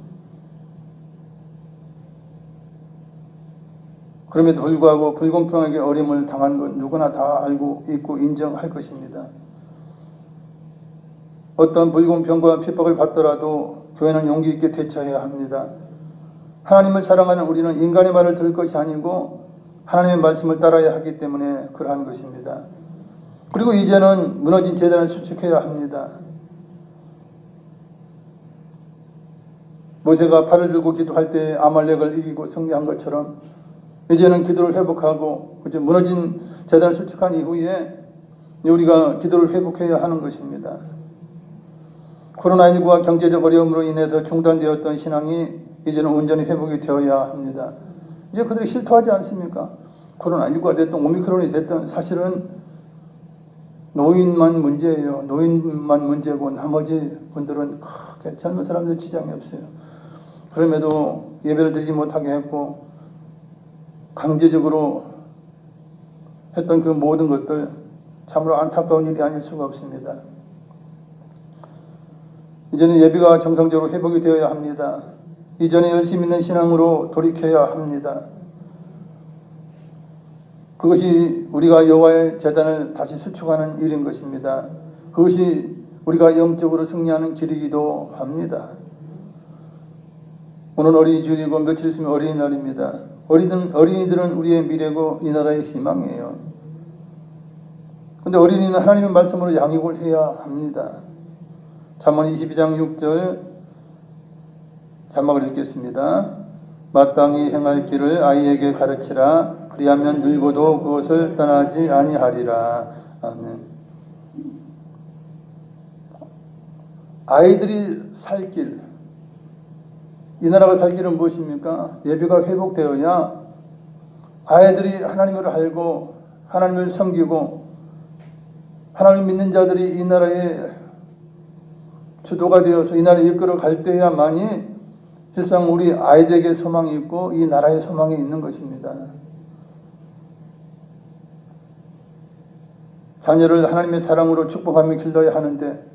그럼에도 불구하고 불공평하게 어려움을 당한 건 누구나 다 알고 있고 인정할 것입니다. 어떤 불공평과 핍박을 받더라도 교회는 용기 있게 대처해야 합니다. 하나님을 사랑하는 우리는 인간의 말을 들을 것이 아니고 하나님의 말씀을 따라야 하기 때문에 그러한 것입니다. 그리고 이제는 무너진 제단을 수축해야 합니다. 모세가 팔을 들고 기도할 때 아말렉을 이기고 승리한 것처럼 이제는 기도를 회복하고 이제 무너진 제단을 수축한 이후에 우리가 기도를 회복해야 하는 것입니다. 코로나19와 경제적 어려움으로 인해서 중단되었던 신앙이 이제는 온전히 회복이 되어야 합니다. 이제 그들이 실토하지 않습니까? 코로나19가 됐든 오미크론이 됐든 사실은 노인만 문제예요. 노인만 문제고 나머지 분들은 크게 젊은 사람들 지장이 없어요. 그럼에도 예배를 드리지 못하게 했고 강제적으로 했던 그 모든 것들 참으로 안타까운 일이 아닐 수가 없습니다. 이제는 예배가 정상적으로 회복이 되어야 합니다. 이전에 열심히 있는 신앙으로 돌이켜야 합니다. 그것이 우리가 여호와의 제단을 다시 수축하는 일인 것입니다. 그것이 우리가 영적으로 승리하는 길이기도 합니다. 오늘 어린이 주일이고 며칠 있으면 어린이날입니다. 어린이들은 우리의 미래고 이 나라의 희망이에요. 그런데 어린이는 하나님의 말씀으로 양육을 해야 합니다. 잠언 22장 6절 자막을 읽겠습니다. 마땅히 행할 길을 아이에게 가르치라. 그리하면 늙어도 그것을 떠나지 아니하리라. 아멘. 아이들이 살 길, 이 나라가 살 길은 무엇입니까? 예배가 회복되어야 아이들이 하나님을 알고 하나님을 섬기고 하나님 믿는 자들이 이 나라의 주도가 되어서 이 나라를 이끌어 갈 때야만이 실상 우리 아이들에게 소망이 있고 이 나라에 소망이 있는 것입니다. 자녀를 하나님의 사랑으로 축복하며 길러야 하는데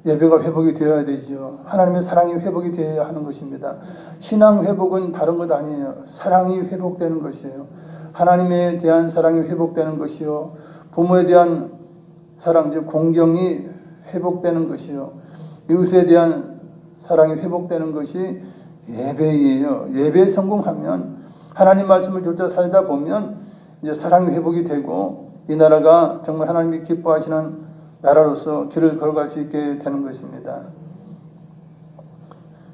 예배가 회복이 되어야 되죠. 하나님의 사랑이 회복이 되어야 하는 것입니다. 신앙 회복은 다른 것 아니에요. 사랑이 회복되는 것이에요. 하나님에 대한 사랑이 회복되는 것이요. 부모에 대한 사랑, 즉 공경이 회복되는 것이요. 이웃에 대한 사랑이 회복되는 것이 예배예요. 예배에 성공하면 하나님 말씀을 쫓아 살다 보면 이제 사랑이 회복이 되고 이 나라가 정말 하나님이 기뻐하시는 나라로서 길을 걸어갈 수 있게 되는 것입니다.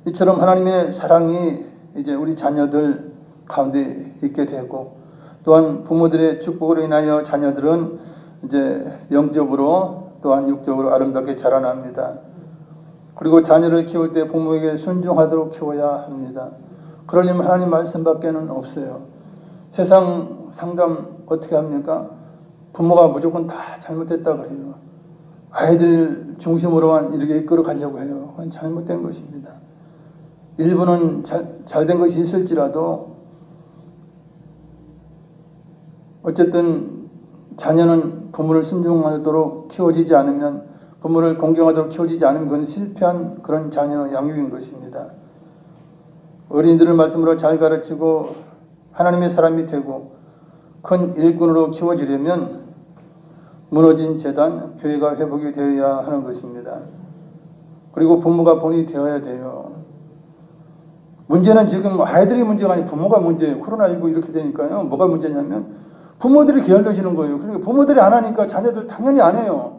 이처럼 하나님의 사랑이 이제 우리 자녀들 가운데 있게 되고 또한 부모들의 축복으로 인하여 자녀들은 이제 영적으로 또한 육적으로 아름답게 자라납니다. 그리고 자녀를 키울 때 부모에게 순종하도록 키워야 합니다. 그러려면 하나님 말씀밖에는 없어요. 세상 상담 어떻게 합니까? 부모가 무조건 다 잘못했다 그래요. 아이들 중심으로만 이렇게 이끌어 가려고 해요. 그건 잘못된 것입니다. 일부는 잘된 것이 있을지라도 어쨌든 자녀는 부모를 순종하도록 키워지지 않으면 부모를 공경하도록 키워지지 않으면 그건 실패한 그런 자녀 양육인 것입니다. 어린이들을 말씀으로 잘 가르치고 하나님의 사람이 되고 큰 일꾼으로 키워지려면 무너진 재단, 교회가 회복이 되어야 하는 것입니다. 그리고 부모가 본이 되어야 돼요. 문제는 지금 아이들이 문제가 아니고 부모가 문제예요. 코로나19 이렇게 되니까요. 뭐가 문제냐면 부모들이 게을러지는 거예요. 그러니까 부모들이 안 하니까 자녀들 당연히 안 해요.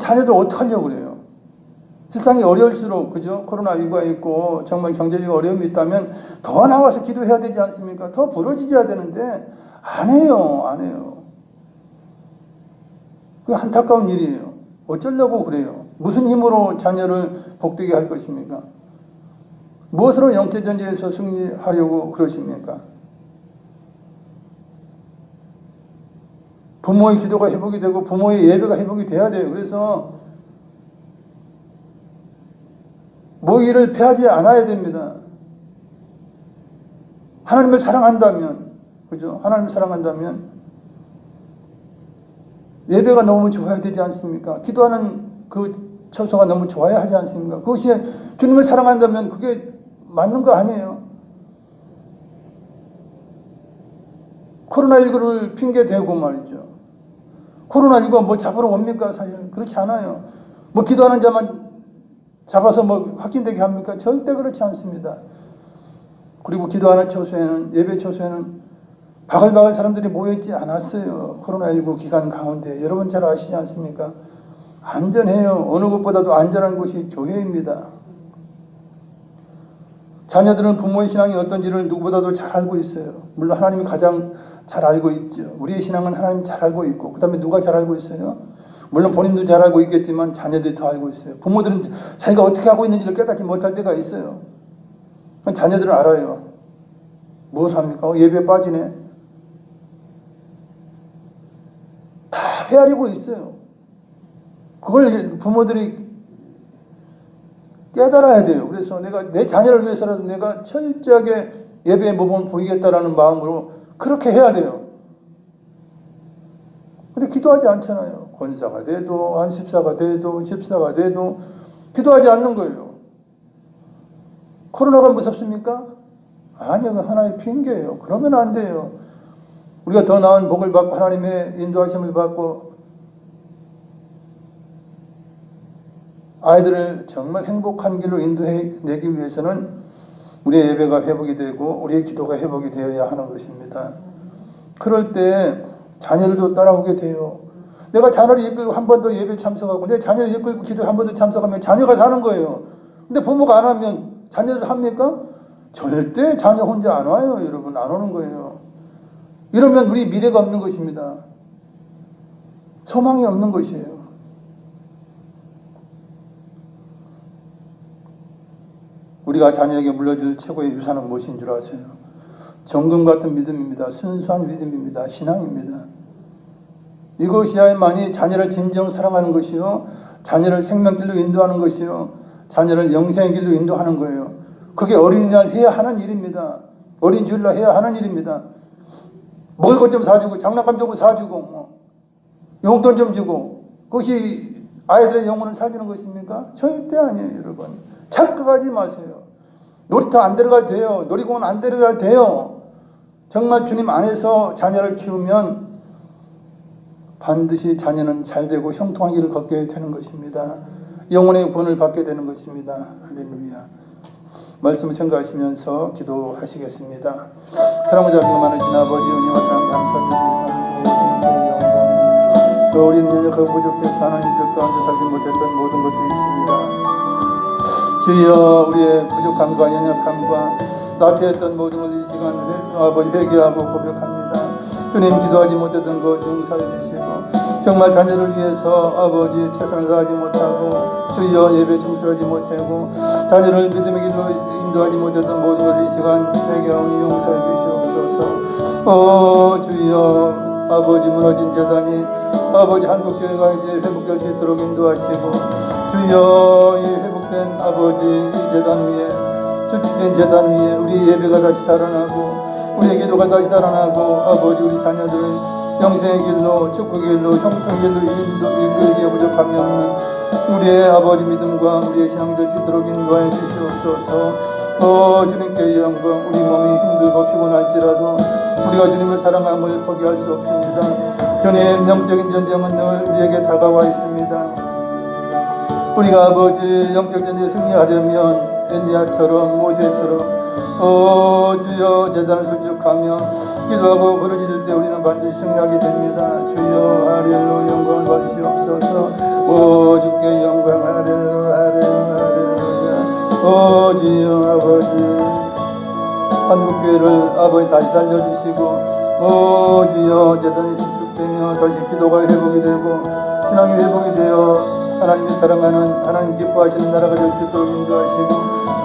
자녀들 어떻게 하려고 그래요? 세상이 어려울수록, 그죠? 코로나19가 있고 정말 경제적 어려움이 있다면 더 나와서 기도해야 되지 않습니까? 더 부러지셔야 되는데 안 해요. 안 해요. 그 안타까운 일이에요. 어쩌려고 그래요? 무슨 힘으로 자녀를 복되게 할 것입니까? 무엇으로 영태전쟁에서 승리하려고 그러십니까? 부모의 기도가 회복이 되고 부모의 예배가 회복이 돼야 돼요. 그래서 모의를 패하지 않아야 됩니다. 하나님을 사랑한다면, 그죠? 하나님을 사랑한다면 예배가 너무 좋아야 되지 않습니까? 기도하는 그 처소가 너무 좋아야 하지 않습니까? 그것이 주님을 사랑한다면 그게 맞는 거 아니에요. 코로나19를 핑계대고 말이죠. 코로나19가 뭐 잡으러 옵니까? 사실 그렇지 않아요. 뭐 기도하는 자만 잡아서 뭐 확진되게 합니까? 절대 그렇지 않습니다. 그리고 기도하는 처소에는, 예배 처소에는 바글바글 사람들이 모여있지 않았어요. 코로나19 기간 가운데. 여러분 잘 아시지 않습니까? 안전해요. 어느 것보다도 안전한 곳이 교회입니다. 자녀들은 부모의 신앙이 어떤지를 누구보다도 잘 알고 있어요. 물론 하나님이 가장 잘 알고 있죠. 우리의 신앙은 하나님 잘 알고 있고, 그 다음에 누가 잘 알고 있어요? 물론 본인도 잘 알고 있겠지만 자녀들이 더 알고 있어요. 부모들은 자기가 어떻게 하고 있는지를 깨닫지 못할 때가 있어요. 자녀들은 알아요. 무엇을 합니까? 예배에 빠지네. 다 헤아리고 있어요. 그걸 부모들이 깨달아야 돼요. 그래서 내가 내 자녀를 위해서라도 내가 철저하게 예배의 모범을 보이겠다라는 마음으로 그렇게 해야 돼요. 근데 기도하지 않잖아요. 권사가 돼도 안십사가 돼도 집사가 돼도 기도하지 않는 거예요. 코로나가 무섭습니까? 아니요. 하나의 핑계예요. 그러면 안 돼요. 우리가 더 나은 복을 받고 하나님의 인도하심을 받고 아이들을 정말 행복한 길로 인도해내기 위해서는 우리의 예배가 회복이 되고 우리의 기도가 회복이 되어야 하는 것입니다. 그럴 때 자녀들도 따라오게 돼요. 내가 자녀를 이끌고 한 번 더 예배 참석하고 내 자녀를 이끌고 기도에 한 번 더 참석하면 자녀가 사는 거예요. 근데 부모가 안 하면 자녀들 합니까? 절대 자녀 혼자 안 와요. 여러분 안 오는 거예요. 이러면 우리 미래가 없는 것입니다. 소망이 없는 것이에요. 우리가 자녀에게 물려줄 최고의 유산은 무엇인 줄 아세요? 정금 같은 믿음입니다. 순수한 믿음입니다. 신앙입니다. 이것이야만이 자녀를 진정 사랑하는 것이요, 자녀를 생명길로 인도하는 것이요, 자녀를 영생의 길로 인도하는 거예요. 그게 어린이날 해야 하는 일입니다. 어린 주일날 해야 하는 일입니다. 먹을 것 좀 사주고 장난감 좀 사주고 용돈 좀 주고 그것이 아이들의 영혼을 살리는 것입니까? 절대 아니에요. 여러분 착각하지 마세요. 놀이터 안 데려가도 돼요. 놀이공원 안 데려가도 돼요. 정말 주님 안에서 자녀를 키우면 반드시 자녀는 잘되고 형통한 길을 걷게 되는 것입니다. 영혼의 구원을 받게 되는 것입니다. 할렐루야. 말씀을 생각하시면서 기도하시겠습니다. 사랑을 잡고 많으신 아버지 은혜와 사랑 감사드립니다. 또 우리는 연약하고 부족해서 하나님 뜻 가운데 살지 못했던 모든 것들이 있습니다. 주여 우리의 부족함과 연약함과 나태했던 모든 것을 이 시간 아버지 회개하고 고백합니다. 주님 기도하지 못했던 것 용서해 주시고 정말 자녀를 위해서 아버지 최선을 다하지 못하고 주여 예배 청소하지 못하고 자녀를 믿음의 길로 인도하지 못했던 모든 것을 이 시간 회개하오니 용서해 주시옵소서. 주여 아버지 무너진 재단이 아버지 한국교회가 이제 회복될 수 있도록 인도하시고 주여 이 회복된 아버지 이 재단 위에 수치된 재단 위에 우리 예배가 다시 살아나고 우리의 기도가 다시 살아나고 아버지 우리 자녀들을 영생의 길로 축복의 길로 형통의 길로 이끌기에 부족함이 없는 우리의 아버지 믿음과 우리의 신앙 되시도록 인도하여 주시옵소서. 주님께 영광. 우리 몸이 힘들고 피곤할지라도 우리가 주님을 사랑함을 포기할 수 없습니다. 주님, 영적인 전쟁은 늘 우리에게 다가와 있습니다. 우리가 아버지 영적 전쟁에 승리하려면 엘리야처럼 모세처럼 주여 제단을 수축하며 기도하고 부르짖을 때 우리는 반드시 승리하게 됩니다. 주여 하렐루 영광을 받으시옵소서. 주께 영광 하렐루 하렐루 할렐루야. 주여 아버지 한국교회를 아버지 다시 살려주시고 주여 제단이 수축되며 다시 기도가 회복이 되고 신앙이 회복이 되어 하나님이 사랑하는 하나님 기뻐하시는 나라가 될 수 있도록 인도하시고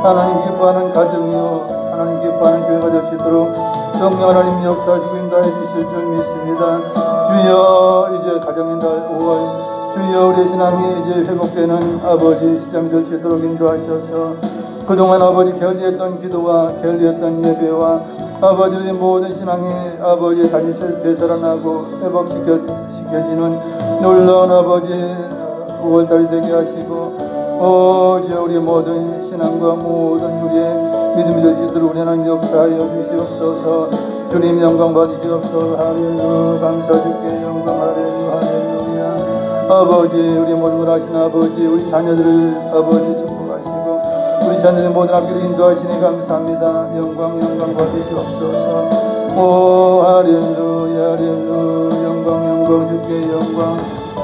하나님 기뻐하는 가정이요 하나님 기뻐하는 교회가 될 수 있도록 성령 하나님 역사하시고 인도해 주실 줄 믿습니다. 주여 이제 가정의 날 5월 주여 우리의 신앙이 이제 회복되는 아버지 시점이 될 수 있도록 인도하셔서 그동안 아버지 게을리했던 기도와 게을리했던 예배와 아버지의 모든 신앙이 아버지 다시 되살아나고 회복시켜지는 놀라운 아버지 5월달이 되게 하시고 주여 우리의 모든 신앙과 모든 우리의 믿음이 될 수 있도록 우리 하나님 역사하여 주시옵소서. 주님 영광 받으시옵소서. 할렐루야. 감사 주께 영광 할렐루야 할렐루야. 아버지 우리 모든 걸 하신 아버지 우리 자녀들을 아버지 축복하시고 우리 자녀들 모든 학교를 인도하시니 감사합니다. 영광 받으시옵소서. 할렐루야 할렐루야. 영광 주께 영광.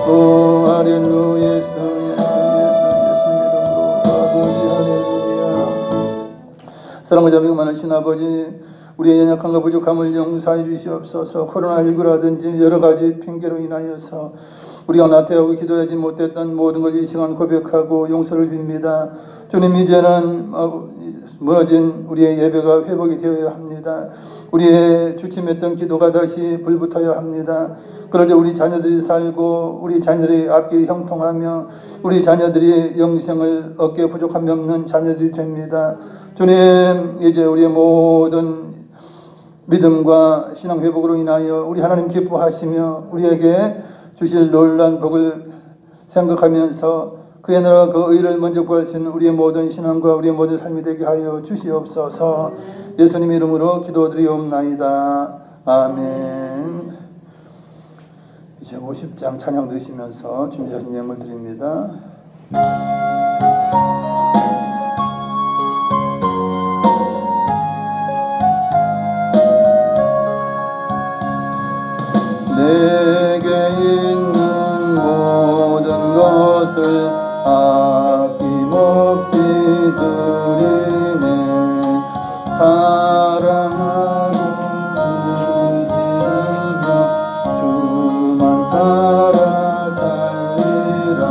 할렐루야 예수 예수님의 이름으로 아버지 할렐루야. 사랑과 자비가 많으신 아버지 우리의 연약함과 부족함을 용서해 주시옵소서. 코로나19라든지 여러 가지 핑계로 인하여서 우리가 나태하고 기도하지 못했던 모든 것을 이 시간 고백하고 용서를 빕니다. 주님 이제는 무너진 우리의 예배가 회복이 되어야 합니다. 우리의 주춤했던 기도가 다시 불붙어야 합니다. 그럴 때 우리 자녀들이 살고 우리 자녀들이 앞뒤 형통하며 우리 자녀들이 영생을 얻게 부족함이 없는 자녀들이 됩니다. 주님 이제 우리의 모든 믿음과 신앙 회복으로 인하여 우리 하나님 기뻐하시며 우리에게 주실 놀라운 복을 생각하면서 그의 나라 그 의를 먼저 구할 수 있는 우리의 모든 신앙과 우리의 모든 삶이 되게 하여 주시옵소서. 예수님 이름으로 기도드리옵나이다. 아멘. 이제 50장 찬양 드시면서 준비하신 예물 드립니다. 내게 있는 모든 것을 아낌없이 드리네. 사랑하고 의지하며 주만 따라 살리라.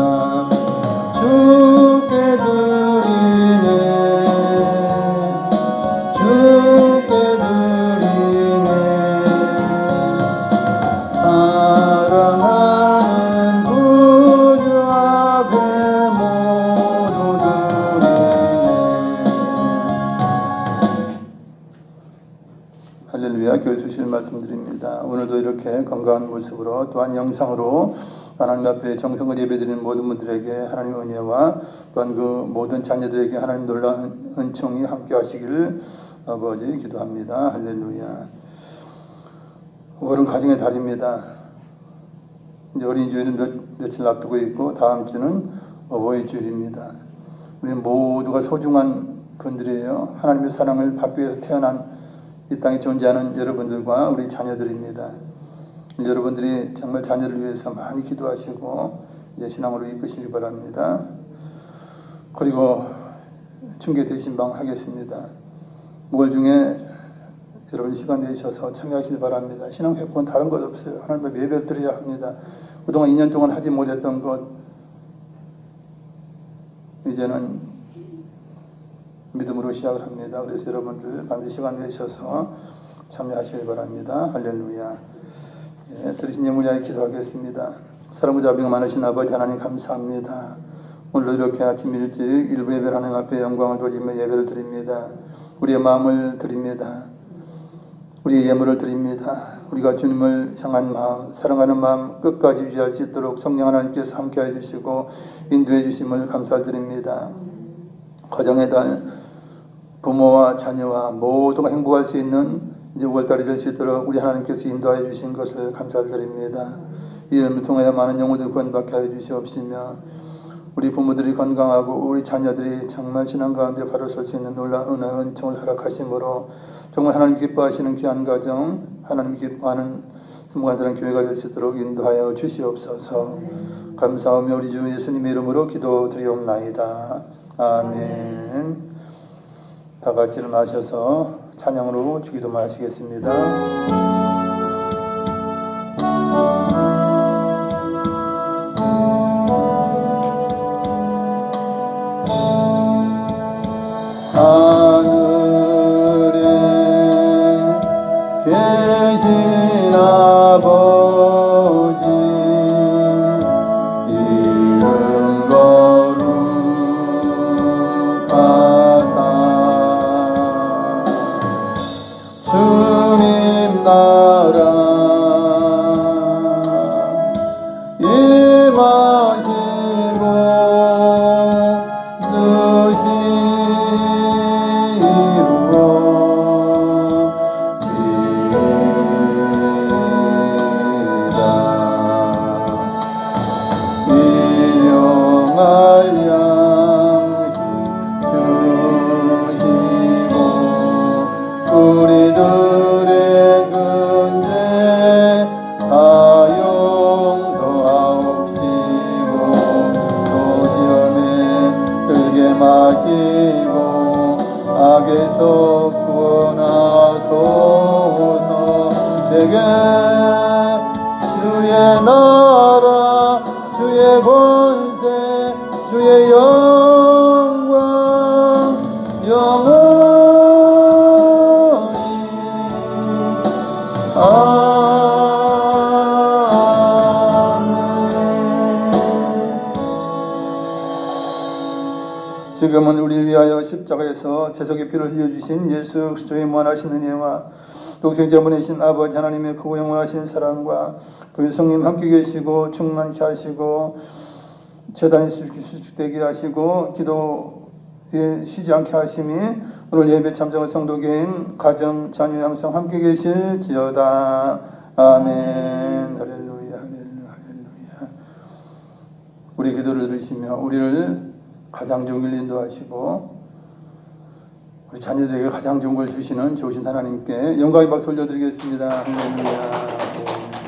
주께 드리네. 주께 드리네. 사랑하는 구주 앞에 모두 드리네. 할렐루야. 교회 주실 말씀드립니다. 오늘도 이렇게 건강한 모습으로 또한 영상으로 하나님 앞에 정성을 예배드리는 모든 분들에게 하나님 은혜와 또한 그 모든 자녀들에게 하나님 놀라운 은총이 함께 하시기를 아버지 기도합니다. 할렐루야. 5월은 가정의 달입니다. 이제 어린이주일은 며칠 앞두고 있고 다음 주는 어버이주일입니다. 우리 모두가 소중한 분들이에요. 하나님의 사랑을 받기 위해서 태어난 이 땅에 존재하는 여러분들과 우리 자녀들입니다. 여러분들이 정말 자녀를 위해서 많이 기도하시고 이제 신앙으로 이끄시기 바랍니다. 그리고 중계 대신방 하겠습니다. 5월 중에 여러분 시간 내셔서 참여하시기 바랍니다. 신앙 회복은 다른 것 없어요. 하나님 앞에 예배를 드려야 합니다. 그동안 2년 동안 하지 못했던 것 이제는 믿음으로 시작을 합니다. 그래서 여러분들 반드시 시간 내셔서 참여하시기 바랍니다. 할렐루야. 들으신 예물 위하여 기도하겠습니다. 사랑과 자비가 많으신 아버지 하나님 감사합니다. 오늘도 이렇게 아침 일찍 일부 예배를 하나님 앞에 영광을 돌리며 예배를 드립니다. 우리의 마음을 드립니다. 우리의 예물을 드립니다. 우리가 주님을 향한 마음, 사랑하는 마음 끝까지 유지할 수 있도록 성령 하나님께서 함께해 주시고 인도해 주심을 감사드립니다. 가정의 달 부모와 자녀와 모두가 행복할 수 있는 이제 5월달이 될 수 있도록 우리 하나님께서 인도해 주신 것을 감사드립니다. 이 일을 통하여 많은 영혼들 구원받게 하여 주시옵시며 우리 부모들이 건강하고 우리 자녀들이 정말 신앙 가운데 바로 설 수 있는 놀라운 은총을 허락하심으로 정말 하나님 기뻐하시는 귀한 가정, 하나님 기뻐하는 승무관사랑 교회가 될 수 있도록 인도하여 주시옵소서. 감사하며 우리 주 예수님의 이름으로 기도드리옵나이다. 아멘. 다 같이 일어나셔서 찬양으로 주기도만 하시겠습니다. 하늘에 계신 아버지 이름 거룩하사 주님 나라 임하시고 우리들의 근죄 다 용서하옵시고 또 시험에 들게 마시고 악에서 구원하소서. 내게 주의 나라 주의 권세 주의 영광 영원히 지금은 우리를 위하여 십자가에서 대속의 피를 흘려주신 예수 그리스도의 무한하신 은혜와 독생자 보내신 아버지 하나님의 크고 영원하신 사랑과 그 성령 함께 계시고 충만케 하시고 재단이 수축되게 하시고 기도에 쉬지 않게 하심이 오늘 예배 참석한 성도계인 가정 자녀 항상 함께 계실지어다. 아멘. 할렐루야 할렐루야. 우리 기도를 들으시며 우리를 가장 좋은 길 인도하시고 우리 자녀들에게 가장 좋은 걸 주시는 좋으신 하나님께 영광의 박수 올려드리겠습니다. 할렐루야.